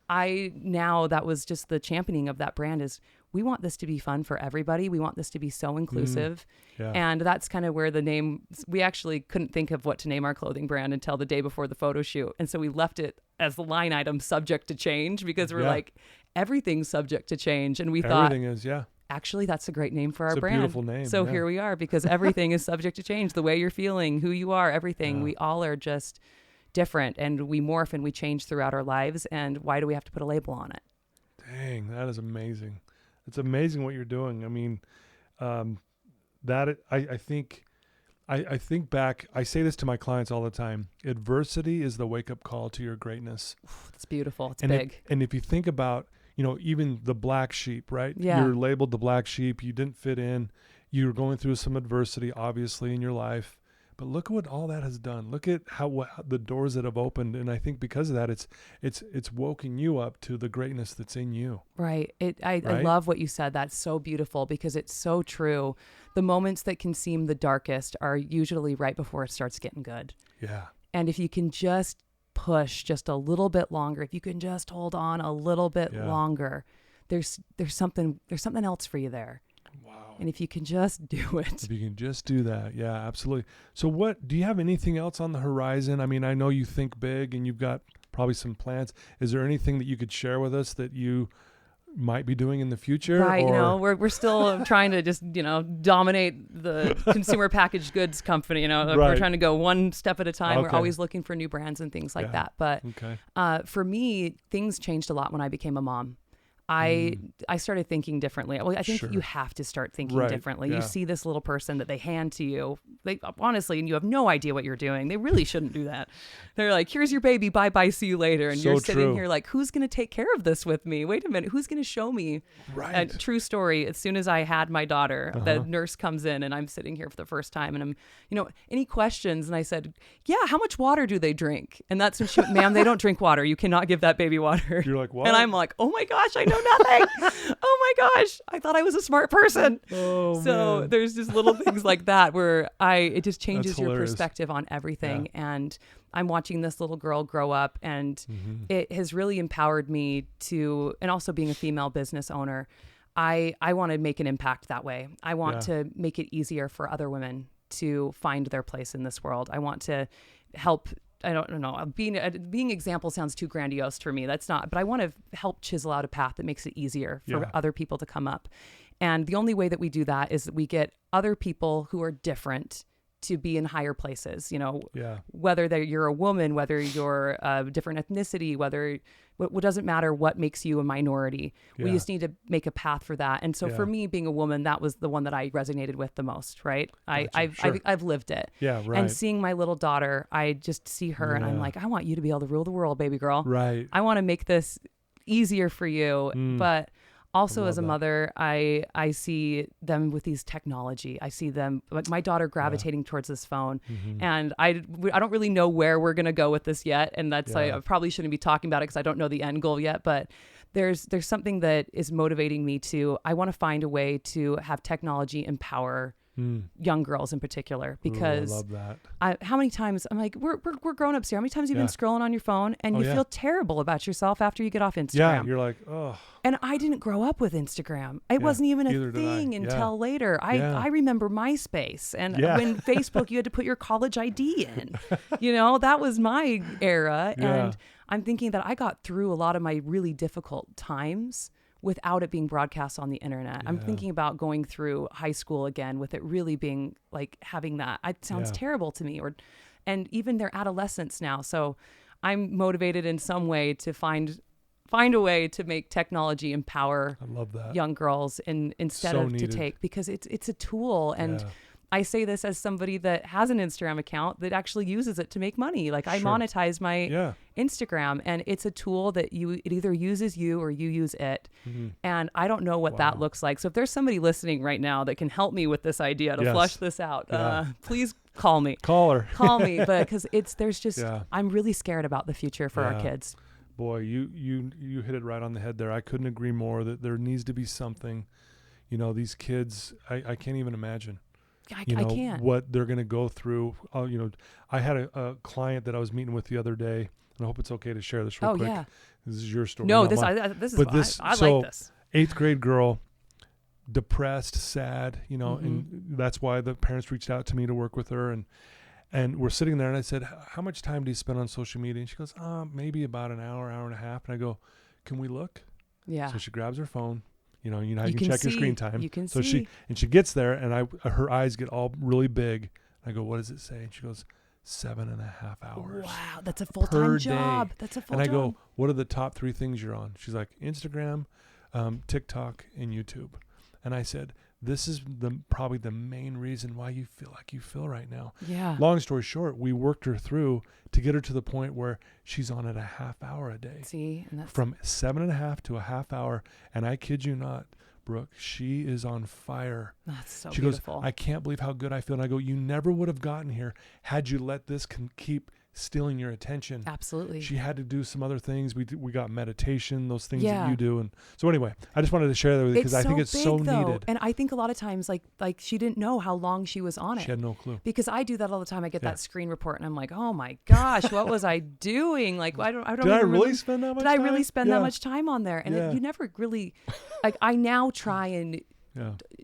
that was just the championing of that brand, is we want this to be fun for everybody. We want this to be so inclusive. Yeah. And that's kind of where the name, we actually couldn't think of what to name our clothing brand until the day before the photo shoot. And so we left it as the line item subject to change, because we're like, everything's subject to change. And we thought, Everything is, yeah. actually, that's a great name for our It's a brand. beautiful name, So yeah. here we are, because everything is subject to change. The way you're feeling, who you are, everything. Yeah. We all are just different, and we morph and we change throughout our lives. And why do we have to put a label on it? Dang, that is amazing. It's amazing what you're doing. I mean, I think back, I say this to my clients all the time. Adversity is the wake-up call to your greatness. It's beautiful. It's And big. and if you think about, even the black sheep, right? Yeah. You're labeled the black sheep. You didn't fit in. You're going through some adversity, obviously, in your life. But look at what all that has done. Look at how the doors that have opened. And I think because of that, it's woken you up to the greatness that's in you. Right. I love what you said. That's so beautiful, because it's so true. The moments that can seem the darkest are usually right before it starts getting good. Yeah. And if you can just push just a little bit longer, if you can just hold on a little bit longer, there's something else for you there. Wow. And if you can just do it. If you can just do that. Yeah, absolutely. So do you have anything else on the horizon? I mean, I know you think big and you've got probably some plans. Is there anything that you could share with us that you might be doing in the future? Right. Or? We're still trying to just, dominate the consumer packaged goods company. We're Right. trying to go one step at a time. We're Okay. always looking for new brands and things like Yeah. that. But Okay. for me, things changed a lot when I became a mom. I started thinking differently. Well, I think Sure. you have to start thinking Right, differently. yeah. You see this little person that they hand to you, honestly, and you have no idea what you're doing. They really shouldn't do that. They're like, here's your baby, bye-bye, see you later. And So you're sitting true. here like, who's going to take care of this with me? Wait a minute, who's going to show me? Right. True story. As soon as I had my daughter, the nurse comes in and I'm sitting here for the first time and I'm, any questions? And I said, yeah, how much water do they drink? And that's when she went, ma'am, they don't drink water. You cannot give that baby water. You're like, what? And I'm like, oh my gosh, I know nothing. Oh my gosh, I thought I was a smart person. Oh, So man. there's just little things like that where it just changes That's your hilarious. perspective on everything. And I'm watching this little girl grow up, and it has really empowered me to, and also being a female business owner, I want to make an impact that way. I want to make it easier for other women to find their place in this world. I want to help. I don't know. Being example sounds too grandiose for me. That's not. But I want to help chisel out a path that makes it easier for other people to come up. And the only way that we do that is that we get other people who are different to be in higher places, Yeah. whether you're a woman, whether you're a different ethnicity, whether what doesn't matter what makes you a minority. We Yeah. just need to make a path for that. And so Yeah. for me, being a woman, that was the one that I resonated with the most, right? Gotcha. Sure. I've lived it. Yeah, right. And seeing my little daughter, I just see her and I'm Yeah. like, I want you to be able to rule the world, baby girl. Right. I want to make this easier for you. But also as a that. mother, I see them with these technology. I see them, like my daughter gravitating towards this phone. And I don't really know where we're going to go with this yet. And that's, I probably shouldn't be talking about it because I don't know the end goal yet, but there's something that is motivating me to, I want to find a way to have technology empower young girls in particular, because I love that. how many times I'm like, we're grown-ups here. How many times have you been scrolling on your phone and you feel terrible about yourself after you get off Instagram? Yeah, you're like, oh. And I didn't grow up with Instagram. It wasn't even a thing until later. I remember MySpace and when Facebook, you had to put your college ID in. That was my era. And I'm thinking that I got through a lot of my really difficult times without it being broadcast on the internet. I'm thinking about going through high school again with it really being like having that. It sounds terrible to me. And even their adolescence now. So I'm motivated in some way to find a way to make technology empower young girls instead of to take, because it's a tool. And I say this as somebody that has an Instagram account that actually uses it to make money. Like I monetize my Instagram, and it's a tool that it either uses you or you use it. And I don't know what that looks like. So if there's somebody listening right now that can help me with this idea to flush this out, please call me. Call her. Call me, but because I'm really scared about the future for our kids. Boy, you hit it right on the head there. I couldn't agree more that there needs to be something. These kids, I can't even imagine. I can't. What they're going to go through. I had a client that I was meeting with the other day, and I hope it's okay to share this real quick. Yeah. This is your story. No, this is. I like this. 8th grade girl, depressed, sad. And that's why the parents reached out to me to work with her, and we're sitting there, and I said, "How much time do you spend on social media?" And she goes, "Maybe about an hour and a half." And I go, "Can we look?" Yeah. So she grabs her phone. You how you can check your screen time. You can so see. she gets there, and her eyes get all really big. I go, "What does it say?" And she goes, 7.5 hours. Wow, that's a full-time job. That's a full-time. And I go, "What are the top 3 things you're on?" She's like, "Instagram, TikTok, and YouTube." And I said, "This is probably the main reason why you feel like you feel right now." Yeah. Long story short, we worked her through to get her to the point where she's on it a half hour a day. See, and that's from 7.5 to a half hour. And I kid you not, Brooke, she is on fire. That's so she beautiful. Goes, "I can't believe how good I feel." And I go, "You never would have gotten here had you let this keep stealing your attention." Absolutely. She had to do some other things. We got meditation, those things that you do. And so anyway, I just wanted to share that with you because I think it's so needed. And I think a lot of times, like she didn't know how long she was on it. She had no clue. Because I do that all the time. I get that screen report and I'm like, "Oh my gosh, what was I doing?" Like, I don't Did I really spend that much time? Did I really spend that much time on there? And you never really, like, I now try and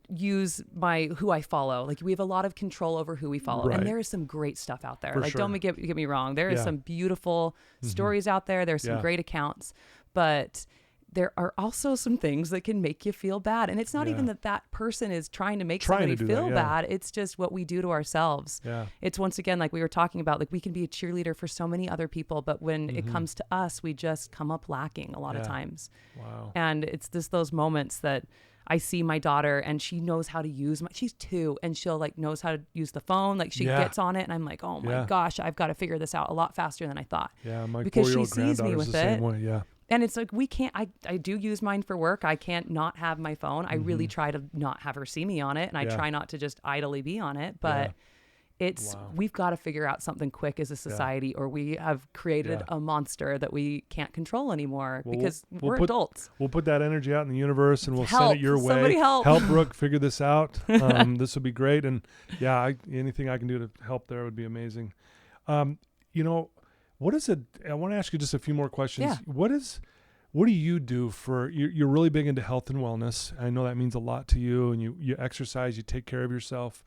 use who I follow. Like, we have a lot of control over who we follow, and there is some great stuff out there. Don't get me wrong. There is some beautiful stories out there. There's some great accounts, but there are also some things that can make you feel bad. And it's not even that person is trying to make somebody feel bad. It's just what we do to ourselves. Yeah. It's once again, like we were talking about, like we can be a cheerleader for so many other people, but when it comes to us, we just come up lacking a lot of times. Wow. And it's just those moments that I see my daughter and she knows how to use she's 2 and she'll knows how to use the phone. Like she gets on it and I'm like, "Oh my gosh, I've got to figure this out a lot faster than I thought." Yeah. My because 4-year-old she sees me with the same way. Yeah. And it's like, we can't, I do use mine for work. I can't not have my phone. I really try to not have her see me on it. And I try not to just idly be on it, but we've got to figure out something quick as a society or we have created a monster that we can't control anymore because we're adults. We'll put that energy out in the universe and we'll send it your way. Somebody help. Help Brooke figure this out. This would be great. And anything I can do to help there would be amazing. What is it? I want to ask you just a few more questions. Yeah. What do you do you're really big into health and wellness. I know that means a lot to you and you exercise, you take care of yourself.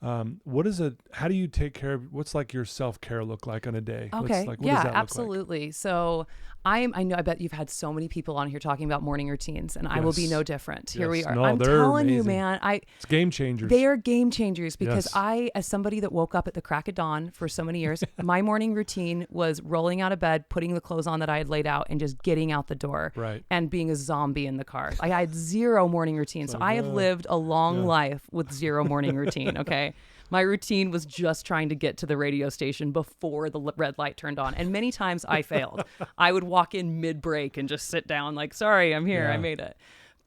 How do you take care of, what's like your self-care look like on a day? Okay. What does Yeah, that look like? absolutely. So I bet you've had so many people on here talking about morning routines, and I will be Yes. no different. Here we Yes. are. No, I'm they're telling you, amazing. man, It's game changers. they are game changers because Yes. I, as somebody that woke up at the crack of dawn for so many years, my morning routine was rolling out of bed, putting the clothes on that I had laid out, and just getting out the door Right. and being a zombie in the car. I had zero morning routine. So I have lived a long life with zero morning routine. Okay. My routine was just trying to get to the radio station before the red light turned on. And many times I failed. I would walk in mid-break and just sit down like, sorry, I'm here. I made it.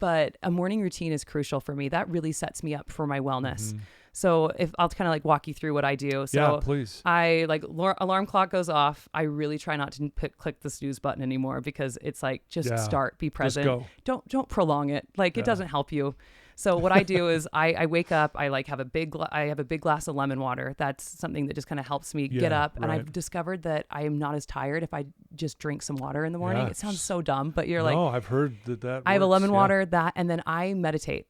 But a morning routine is crucial for me. That really sets me up for my wellness. Mm-hmm. So if I'll kind of like walk you through what I do. So Yeah, please. I like alarm clock goes off. I really try not to click the snooze button anymore because it's like, just start, be present. Just Don't prolong it. Like it doesn't help you. So what I do is I wake up, I like have a big glass of lemon water. That's something that just kind of helps me get up. And I've discovered that I am not as tired if I just drink some water in the morning. It sounds so dumb, but No, I've heard that I have a works. lemon water, and then I meditate.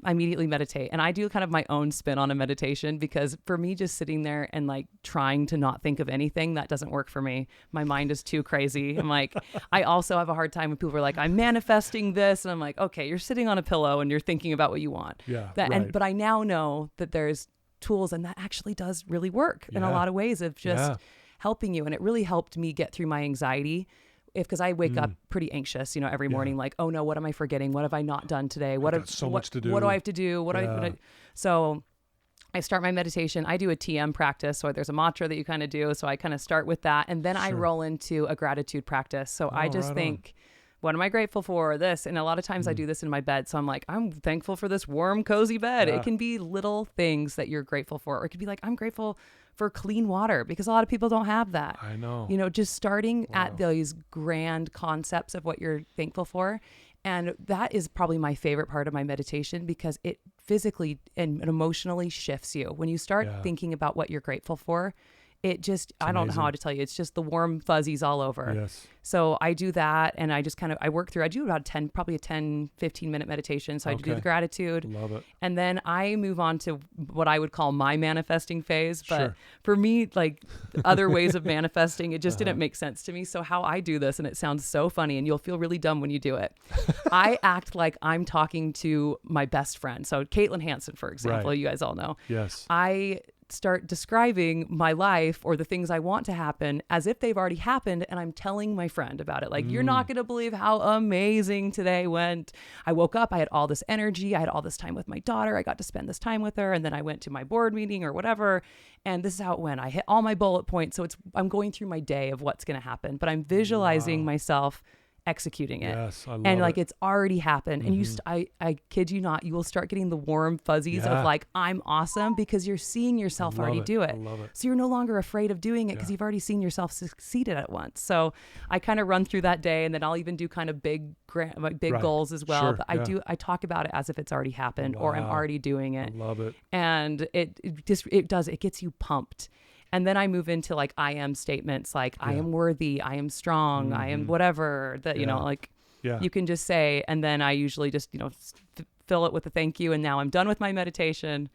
I immediately meditate, and I do kind of my own spin on a meditation because for me, just sitting there and like trying to not think of anything, that doesn't work for me. My mind is too crazy. I'm like, I also have a hard time when people are like, I'm manifesting this. And I'm like, okay, you're sitting on a pillow and you're thinking about what you want. Yeah. But I now know that there's tools, and that actually does really work in a lot of ways of just helping you. And it really helped me get through my anxiety. Because I wake up pretty anxious, every morning, like, oh no, what am I forgetting? What have I not done today? Much to do. What do I have to do? So I start my meditation. I do a TM practice. So there's a mantra that you kind of do. So I kind of start with that. And then I roll into a gratitude practice. So I just think, what am I grateful for? This. And a lot of times I do this in my bed. So I'm like, I'm thankful for this warm, cozy bed. It can be little things that you're grateful for. Or it could be like, I'm grateful for clean water, because a lot of people don't have that. I know. Just starting at these grand concepts of what you're thankful for. And that is probably my favorite part of my meditation, because it physically and emotionally shifts you. When you start thinking about what you're grateful for, it just, I don't know how to tell you. It's just the warm fuzzies all over. Yes. So I do that, and I just kind of, I work through, I do about 10, probably a 10, 15 minute meditation. So I do the gratitude. Love it. And then I move on to what I would call my manifesting phase. But for me, like other ways of manifesting, it just didn't make sense to me. So how I do this, and it sounds so funny, and you'll feel really dumb when you do it. I act like I'm talking to my best friend. So Caitlin Hansen, for example, you guys all know. Yes. I start describing my life or the things I want to happen as if they've already happened, and I'm telling my friend about it. Like, you're not going to believe how amazing today went. I woke up, I had all this energy, I had all this time with my daughter, I got to spend this time with her, and then I went to my board meeting or whatever, and this is how it went. I hit all my bullet points, so I'm going through my day of what's going to happen, but I'm visualizing myself executing it. Yes, I love and like it. It's already happened. And I kid you not, you will start getting the warm fuzzies of like, I'm awesome, because you're seeing yourself already do it. I love it. So you're no longer afraid of doing it, because you've already seen yourself succeed at it once. So I kind of run through that day, and then I'll even do kind of big goals as well. But I talk about it as if it's already happened or I'm already doing it. I love it. And it gets you pumped. And then I move into like I am statements, like I am worthy, I am strong, I am whatever that, you can just say. And then I usually just, fill it with a thank you. And now I'm done with my meditation.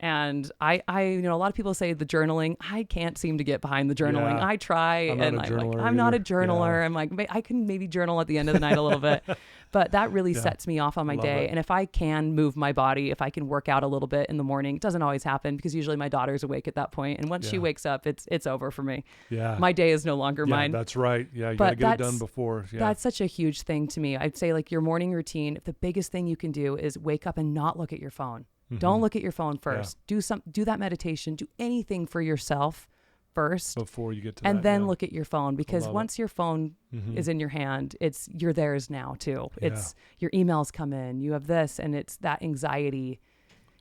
And I a lot of people say the journaling. I can't seem to get behind the journaling. Yeah. I try, I'm I'm not a journaler. I'm like, I can maybe journal at the end of the night a little bit, but that really sets me off on my day. it. And if I can move my body, if I can work out a little bit in the morning, it doesn't always happen, because usually my daughter's awake at that point, and once she wakes up, it's over for me. Yeah. My day is no longer mine. That's right. Yeah, you got to get it done before. Yeah. That's such a huge thing to me. I'd say like your morning routine, the biggest thing you can do is wake up and not look at your phone. Don't look at your phone first. Do that meditation. Do anything for yourself first before you get to and that, then look at your phone, because once your phone Mm-hmm. is in your hand, you're theirs now too. It's your emails come in, you have this, and it's that anxiety.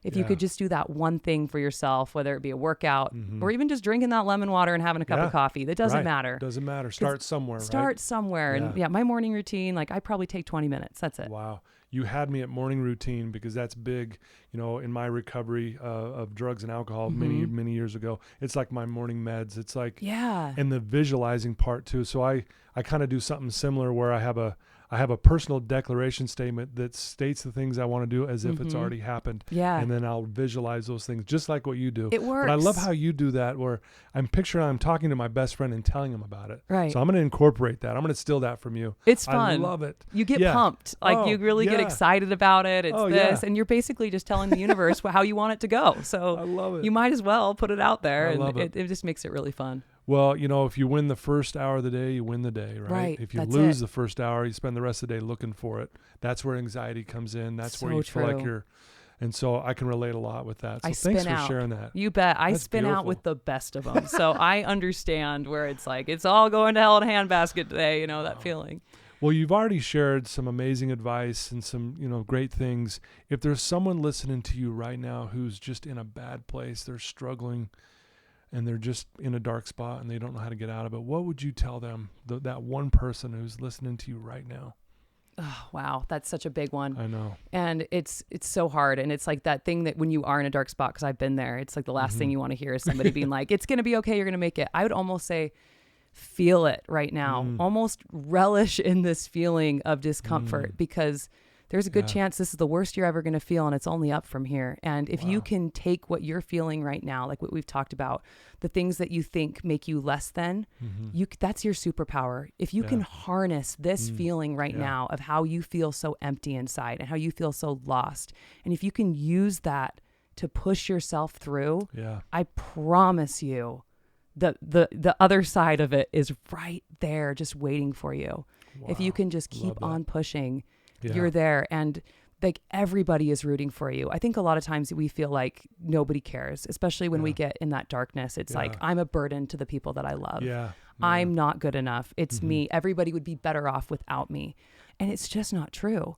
If you could just do that one thing for yourself, whether it be a workout or even just drinking that lemon water and having a cup of coffee, that doesn't matter. Doesn't matter. Start somewhere. Start somewhere. And my morning routine, like I probably take 20 minutes. That's it. Wow. You had me at morning routine, because that's big, in my recovery of drugs and alcohol many years ago. It's like my morning meds. It's like, and the visualizing part too. So I kind of do something similar where I have I have a personal declaration statement that states the things I want to do as if it's already happened. Yeah. And then I'll visualize those things just like what you do. It works. But I love how you do that, where I'm talking to my best friend and telling him about it. Right. So I'm going to incorporate that. I'm going to steal that from you. It's fun. I love it. You get pumped. Like you really get excited about it. It's this. And you're basically just telling the universe how you want it to go. So I love it. You might as well put it out there. I love it. It just makes it really fun. Well, if you win the first hour of the day, you win the day, right? Right, If you that's lose it. the first hour, you spend the rest of the day looking for it. That's where anxiety comes in. That's where So you feel like true. you're, and so I can relate a lot with that. So I thanks spin for out. sharing that. You bet. I That's spin out beautiful. with the best of them. So I understand where it's like, it's all going to hell in a handbasket today, that feeling. Well, you've already shared some amazing advice and some, great things. If there's someone listening to you right now who's just in a bad place, they're struggling, and they're just in a dark spot and they don't know how to get out of it, what would you tell them, that one person who's listening to you right now? Oh, wow. That's such a big one. I know. And it's so hard. And it's like that thing that when you are in a dark spot, because I've been there, it's like the last thing you want to hear is somebody being like, it's going to be okay. You're going to make it. I would almost say, feel it right now. Almost relish in this feeling of discomfort, because there's a good chance this is the worst you're ever going to feel, and it's only up from here. And if you can take what you're feeling right now, like what we've talked about, the things that you think make you less than, that's your superpower. If you can harness this feeling right now of how you feel so empty inside and how you feel so lost, and if you can use that to push yourself through, I promise you the other side of it is right there just waiting for you. If you can just keep on pushing, you're there. And like everybody is rooting for you. I think a lot of times we feel like nobody cares, especially when we get in that darkness. It's like, I'm a burden to the people that I love. I'm not good enough. It's me. Everybody would be better off without me. And it's just not true.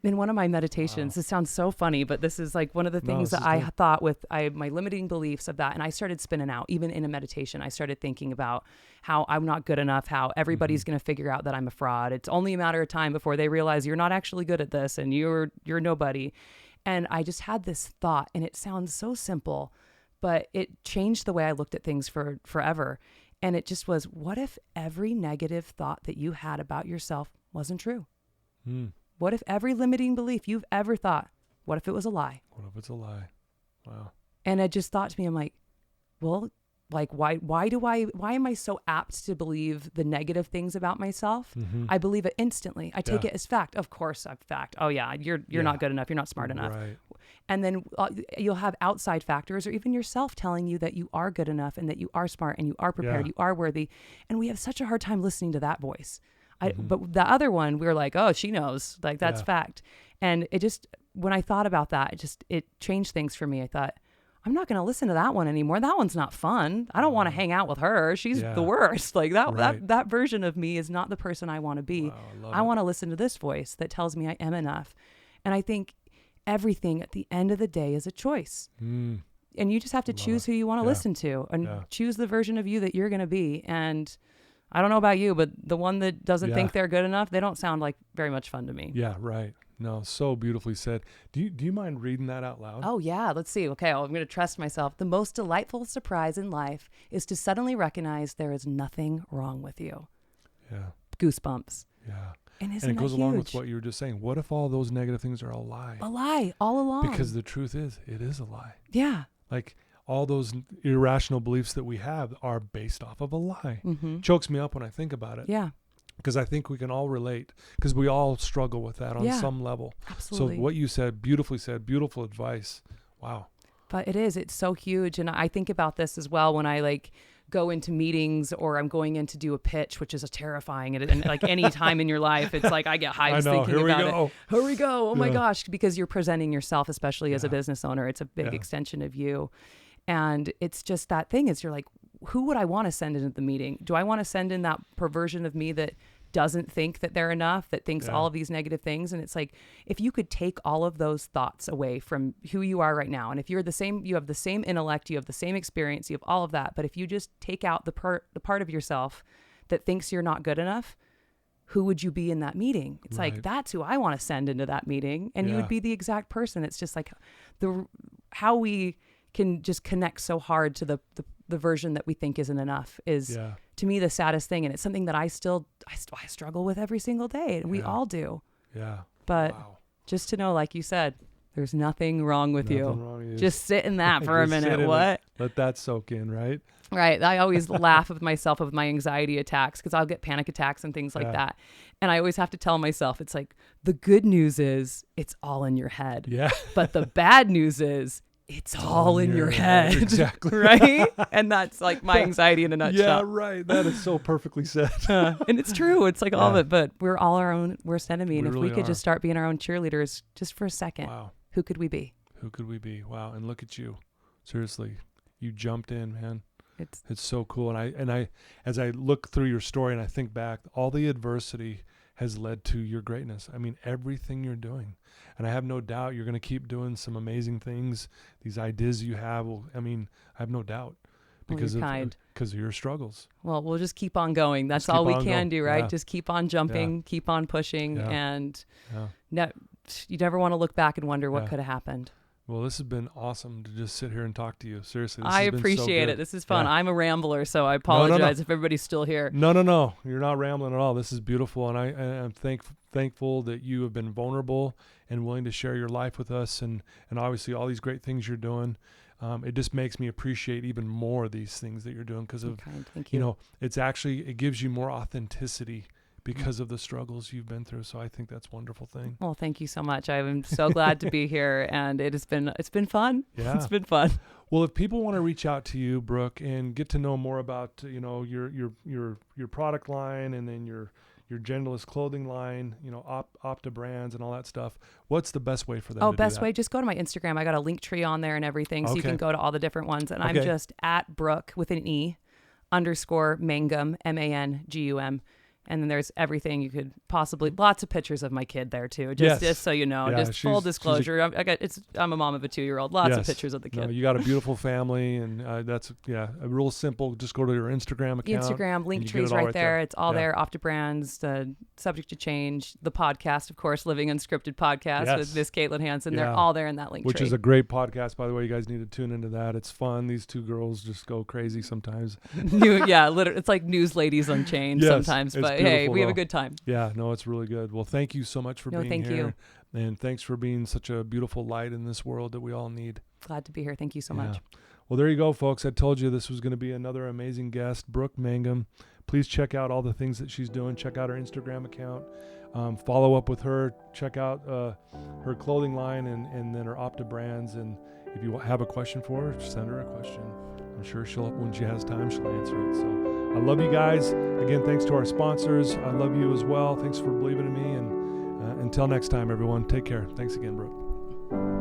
In one of my meditations, this sounds so funny, but this is like one of the things that I thought with my limiting beliefs of that. And I started spinning out, even in a meditation. I started thinking about how I'm not good enough, how everybody's going to figure out that I'm a fraud. It's only a matter of time before they realize you're not actually good at this and you're nobody. And I just had this thought, and it sounds so simple, but it changed the way I looked at things for forever. And it just was, what if every negative thought that you had about yourself wasn't true? What if every limiting belief you've ever thought, what if it was a lie? What if it's a lie? Wow. And it just thought to me, I'm like, well, like, why am I so apt to believe the negative things about myself? I believe it instantly. I take it as fact. Of course, I'm fact. Oh yeah, you're not good enough. You're not smart enough. Right. And then you'll have outside factors or even yourself telling you that you are good enough and that you are smart and you are prepared, you are worthy. And we have such a hard time listening to that voice. But the other one, we were like, oh, she knows, like that's fact. And it just, when I thought about that, it changed things for me. I thought, I'm not going to listen to that one anymore. That one's not fun. I don't want to hang out with her. She's the worst. Like that version of me is not the person I want to be. Wow, I want to listen to this voice that tells me I am enough. And I think everything at the end of the day is a choice. And you just have to choose who you want to listen to and choose the version of you that you're going to be. And I don't know about you, but the one that doesn't think they're good enough, they don't sound like very much fun to me. Yeah, right. No, so beautifully said. Do you mind reading that out loud? Oh, yeah. Let's see. Okay, I'm going to trust myself. The most delightful surprise in life is to suddenly recognize there is nothing wrong with you. Yeah. Goosebumps. Yeah. And it goes along with what you were just saying. What if all those negative things are a lie? A lie all along. Because the truth is, it is a lie. Yeah. Like all those irrational beliefs that we have are based off of a lie. Chokes me up when I think about it. Yeah. Because I think we can all relate, because we all struggle with that on some level. Absolutely. So what you said, beautiful advice. Wow. But it's so huge. And I think about this as well when I go into meetings or I'm going in to do a pitch, which is terrifying. And like any time in your life, it's like I get hives thinking about it. Here we go. Oh my gosh. Because you're presenting yourself, especially as a business owner. It's a big extension of you. And it's just that thing is you're like, who would I want to send into the meeting? Do I want to send in that perversion of me that doesn't think that they're enough, that thinks all of these negative things? And it's like, if you could take all of those thoughts away from who you are right now, and if you're you have the same intellect, you have the same experience, you have all of that, but if you just take out the part of yourself that thinks you're not good enough, who would you be in that meeting? It's like, that's who I want to send into that meeting. And you would be the exact person. It's just like how we can just connect so hard to the version that we think isn't enough is to me the saddest thing, and it's something that I struggle with every single day, and we all do. Yeah. But just to know, like you said, there's nothing wrong with you. Wrong with you. Just sit in that for a minute. What? Let that soak in, right? Right. I always laugh with myself with my anxiety attacks because I'll get panic attacks and things like that. And I always have to tell myself, it's like, the good news is it's all in your head. Yeah. But the bad news is it's all in your head. Exactly. Right? And that's like my anxiety in a nutshell. Yeah, right. That is so perfectly said. And it's true. It's like all of it, but we're all our own worst enemy. And if really we could just start being our own cheerleaders just for a second, who could we be? Who could we be? Wow. And look at you. Seriously. You jumped in, man. It's so cool. And I as I look through your story and I think back, all the adversity has led to your greatness. I mean, everything you're doing. And I have no doubt you're going to keep doing some amazing things. These ideas you have, I have no doubt because of your struggles. Well, we'll just keep on going. That's all we can do, right? Yeah. Just keep on jumping, keep on pushing, and you never want to look back and wonder what could have happened. Well, this has been awesome to just sit here and talk to you. Seriously, I appreciate it. This is fun. I'm a rambler, so I apologize if everybody's still here. No. You're not rambling at all. This is beautiful, and I'm thankful that you have been vulnerable and willing to share your life with us, and obviously all these great things you're doing. It just makes me appreciate even more these things that you're doing because of, Thank you. It gives you more authenticity because of the struggles you've been through. So I think that's a wonderful thing. Well, thank you so much. I'm so glad to be here, and it's been fun. Yeah. It's been fun. Well, if people want to reach out to you, Brooke, and get to know more about, your product line and then your genderless clothing line, Opta Brands and all that stuff, what's the best way for them to do that? Best way, just go to my Instagram. I got a link tree on there and everything, so you can go to all the different ones. And I'm just at Brooke with an E _ Mangum, MANGUM. And then there's everything you could possibly, lots of pictures of my kid there too. Just so you know, just full disclosure. I'm a mom of a 2-year-old. Lots of pictures of the kid. No, you got a beautiful family, and that's a real simple. Just go to your Instagram account. Instagram link tree's right there. It's all there. Opta Brands, Subject to Change, the podcast, of course, Living Unscripted podcast with Miss Caitlin Hansen. They're all there in that link tree. Which is a great podcast, by the way. You guys need to tune into that. It's fun. These two girls just go crazy sometimes. Literally, it's like news ladies unchained sometimes, but hey, we have a good time. Yeah, no, it's really good. Well, thank you so much for being here. Thank you. And thanks for being such a beautiful light in this world that we all need. Glad to be here. Thank you so much. Well, there you go, folks. I told you this was going to be another amazing guest, Brooke Mangum. Please check out all the things that she's doing. Check out her Instagram account. Follow up with her. Check out her clothing line and then her Opta Brands. And if you have a question for her, send her a question. I'm sure when she has time, she'll answer it. So I love you guys. Again, thanks to our sponsors. I love you as well. Thanks for believing in me. And until next time, everyone, take care. Thanks again, Brooke.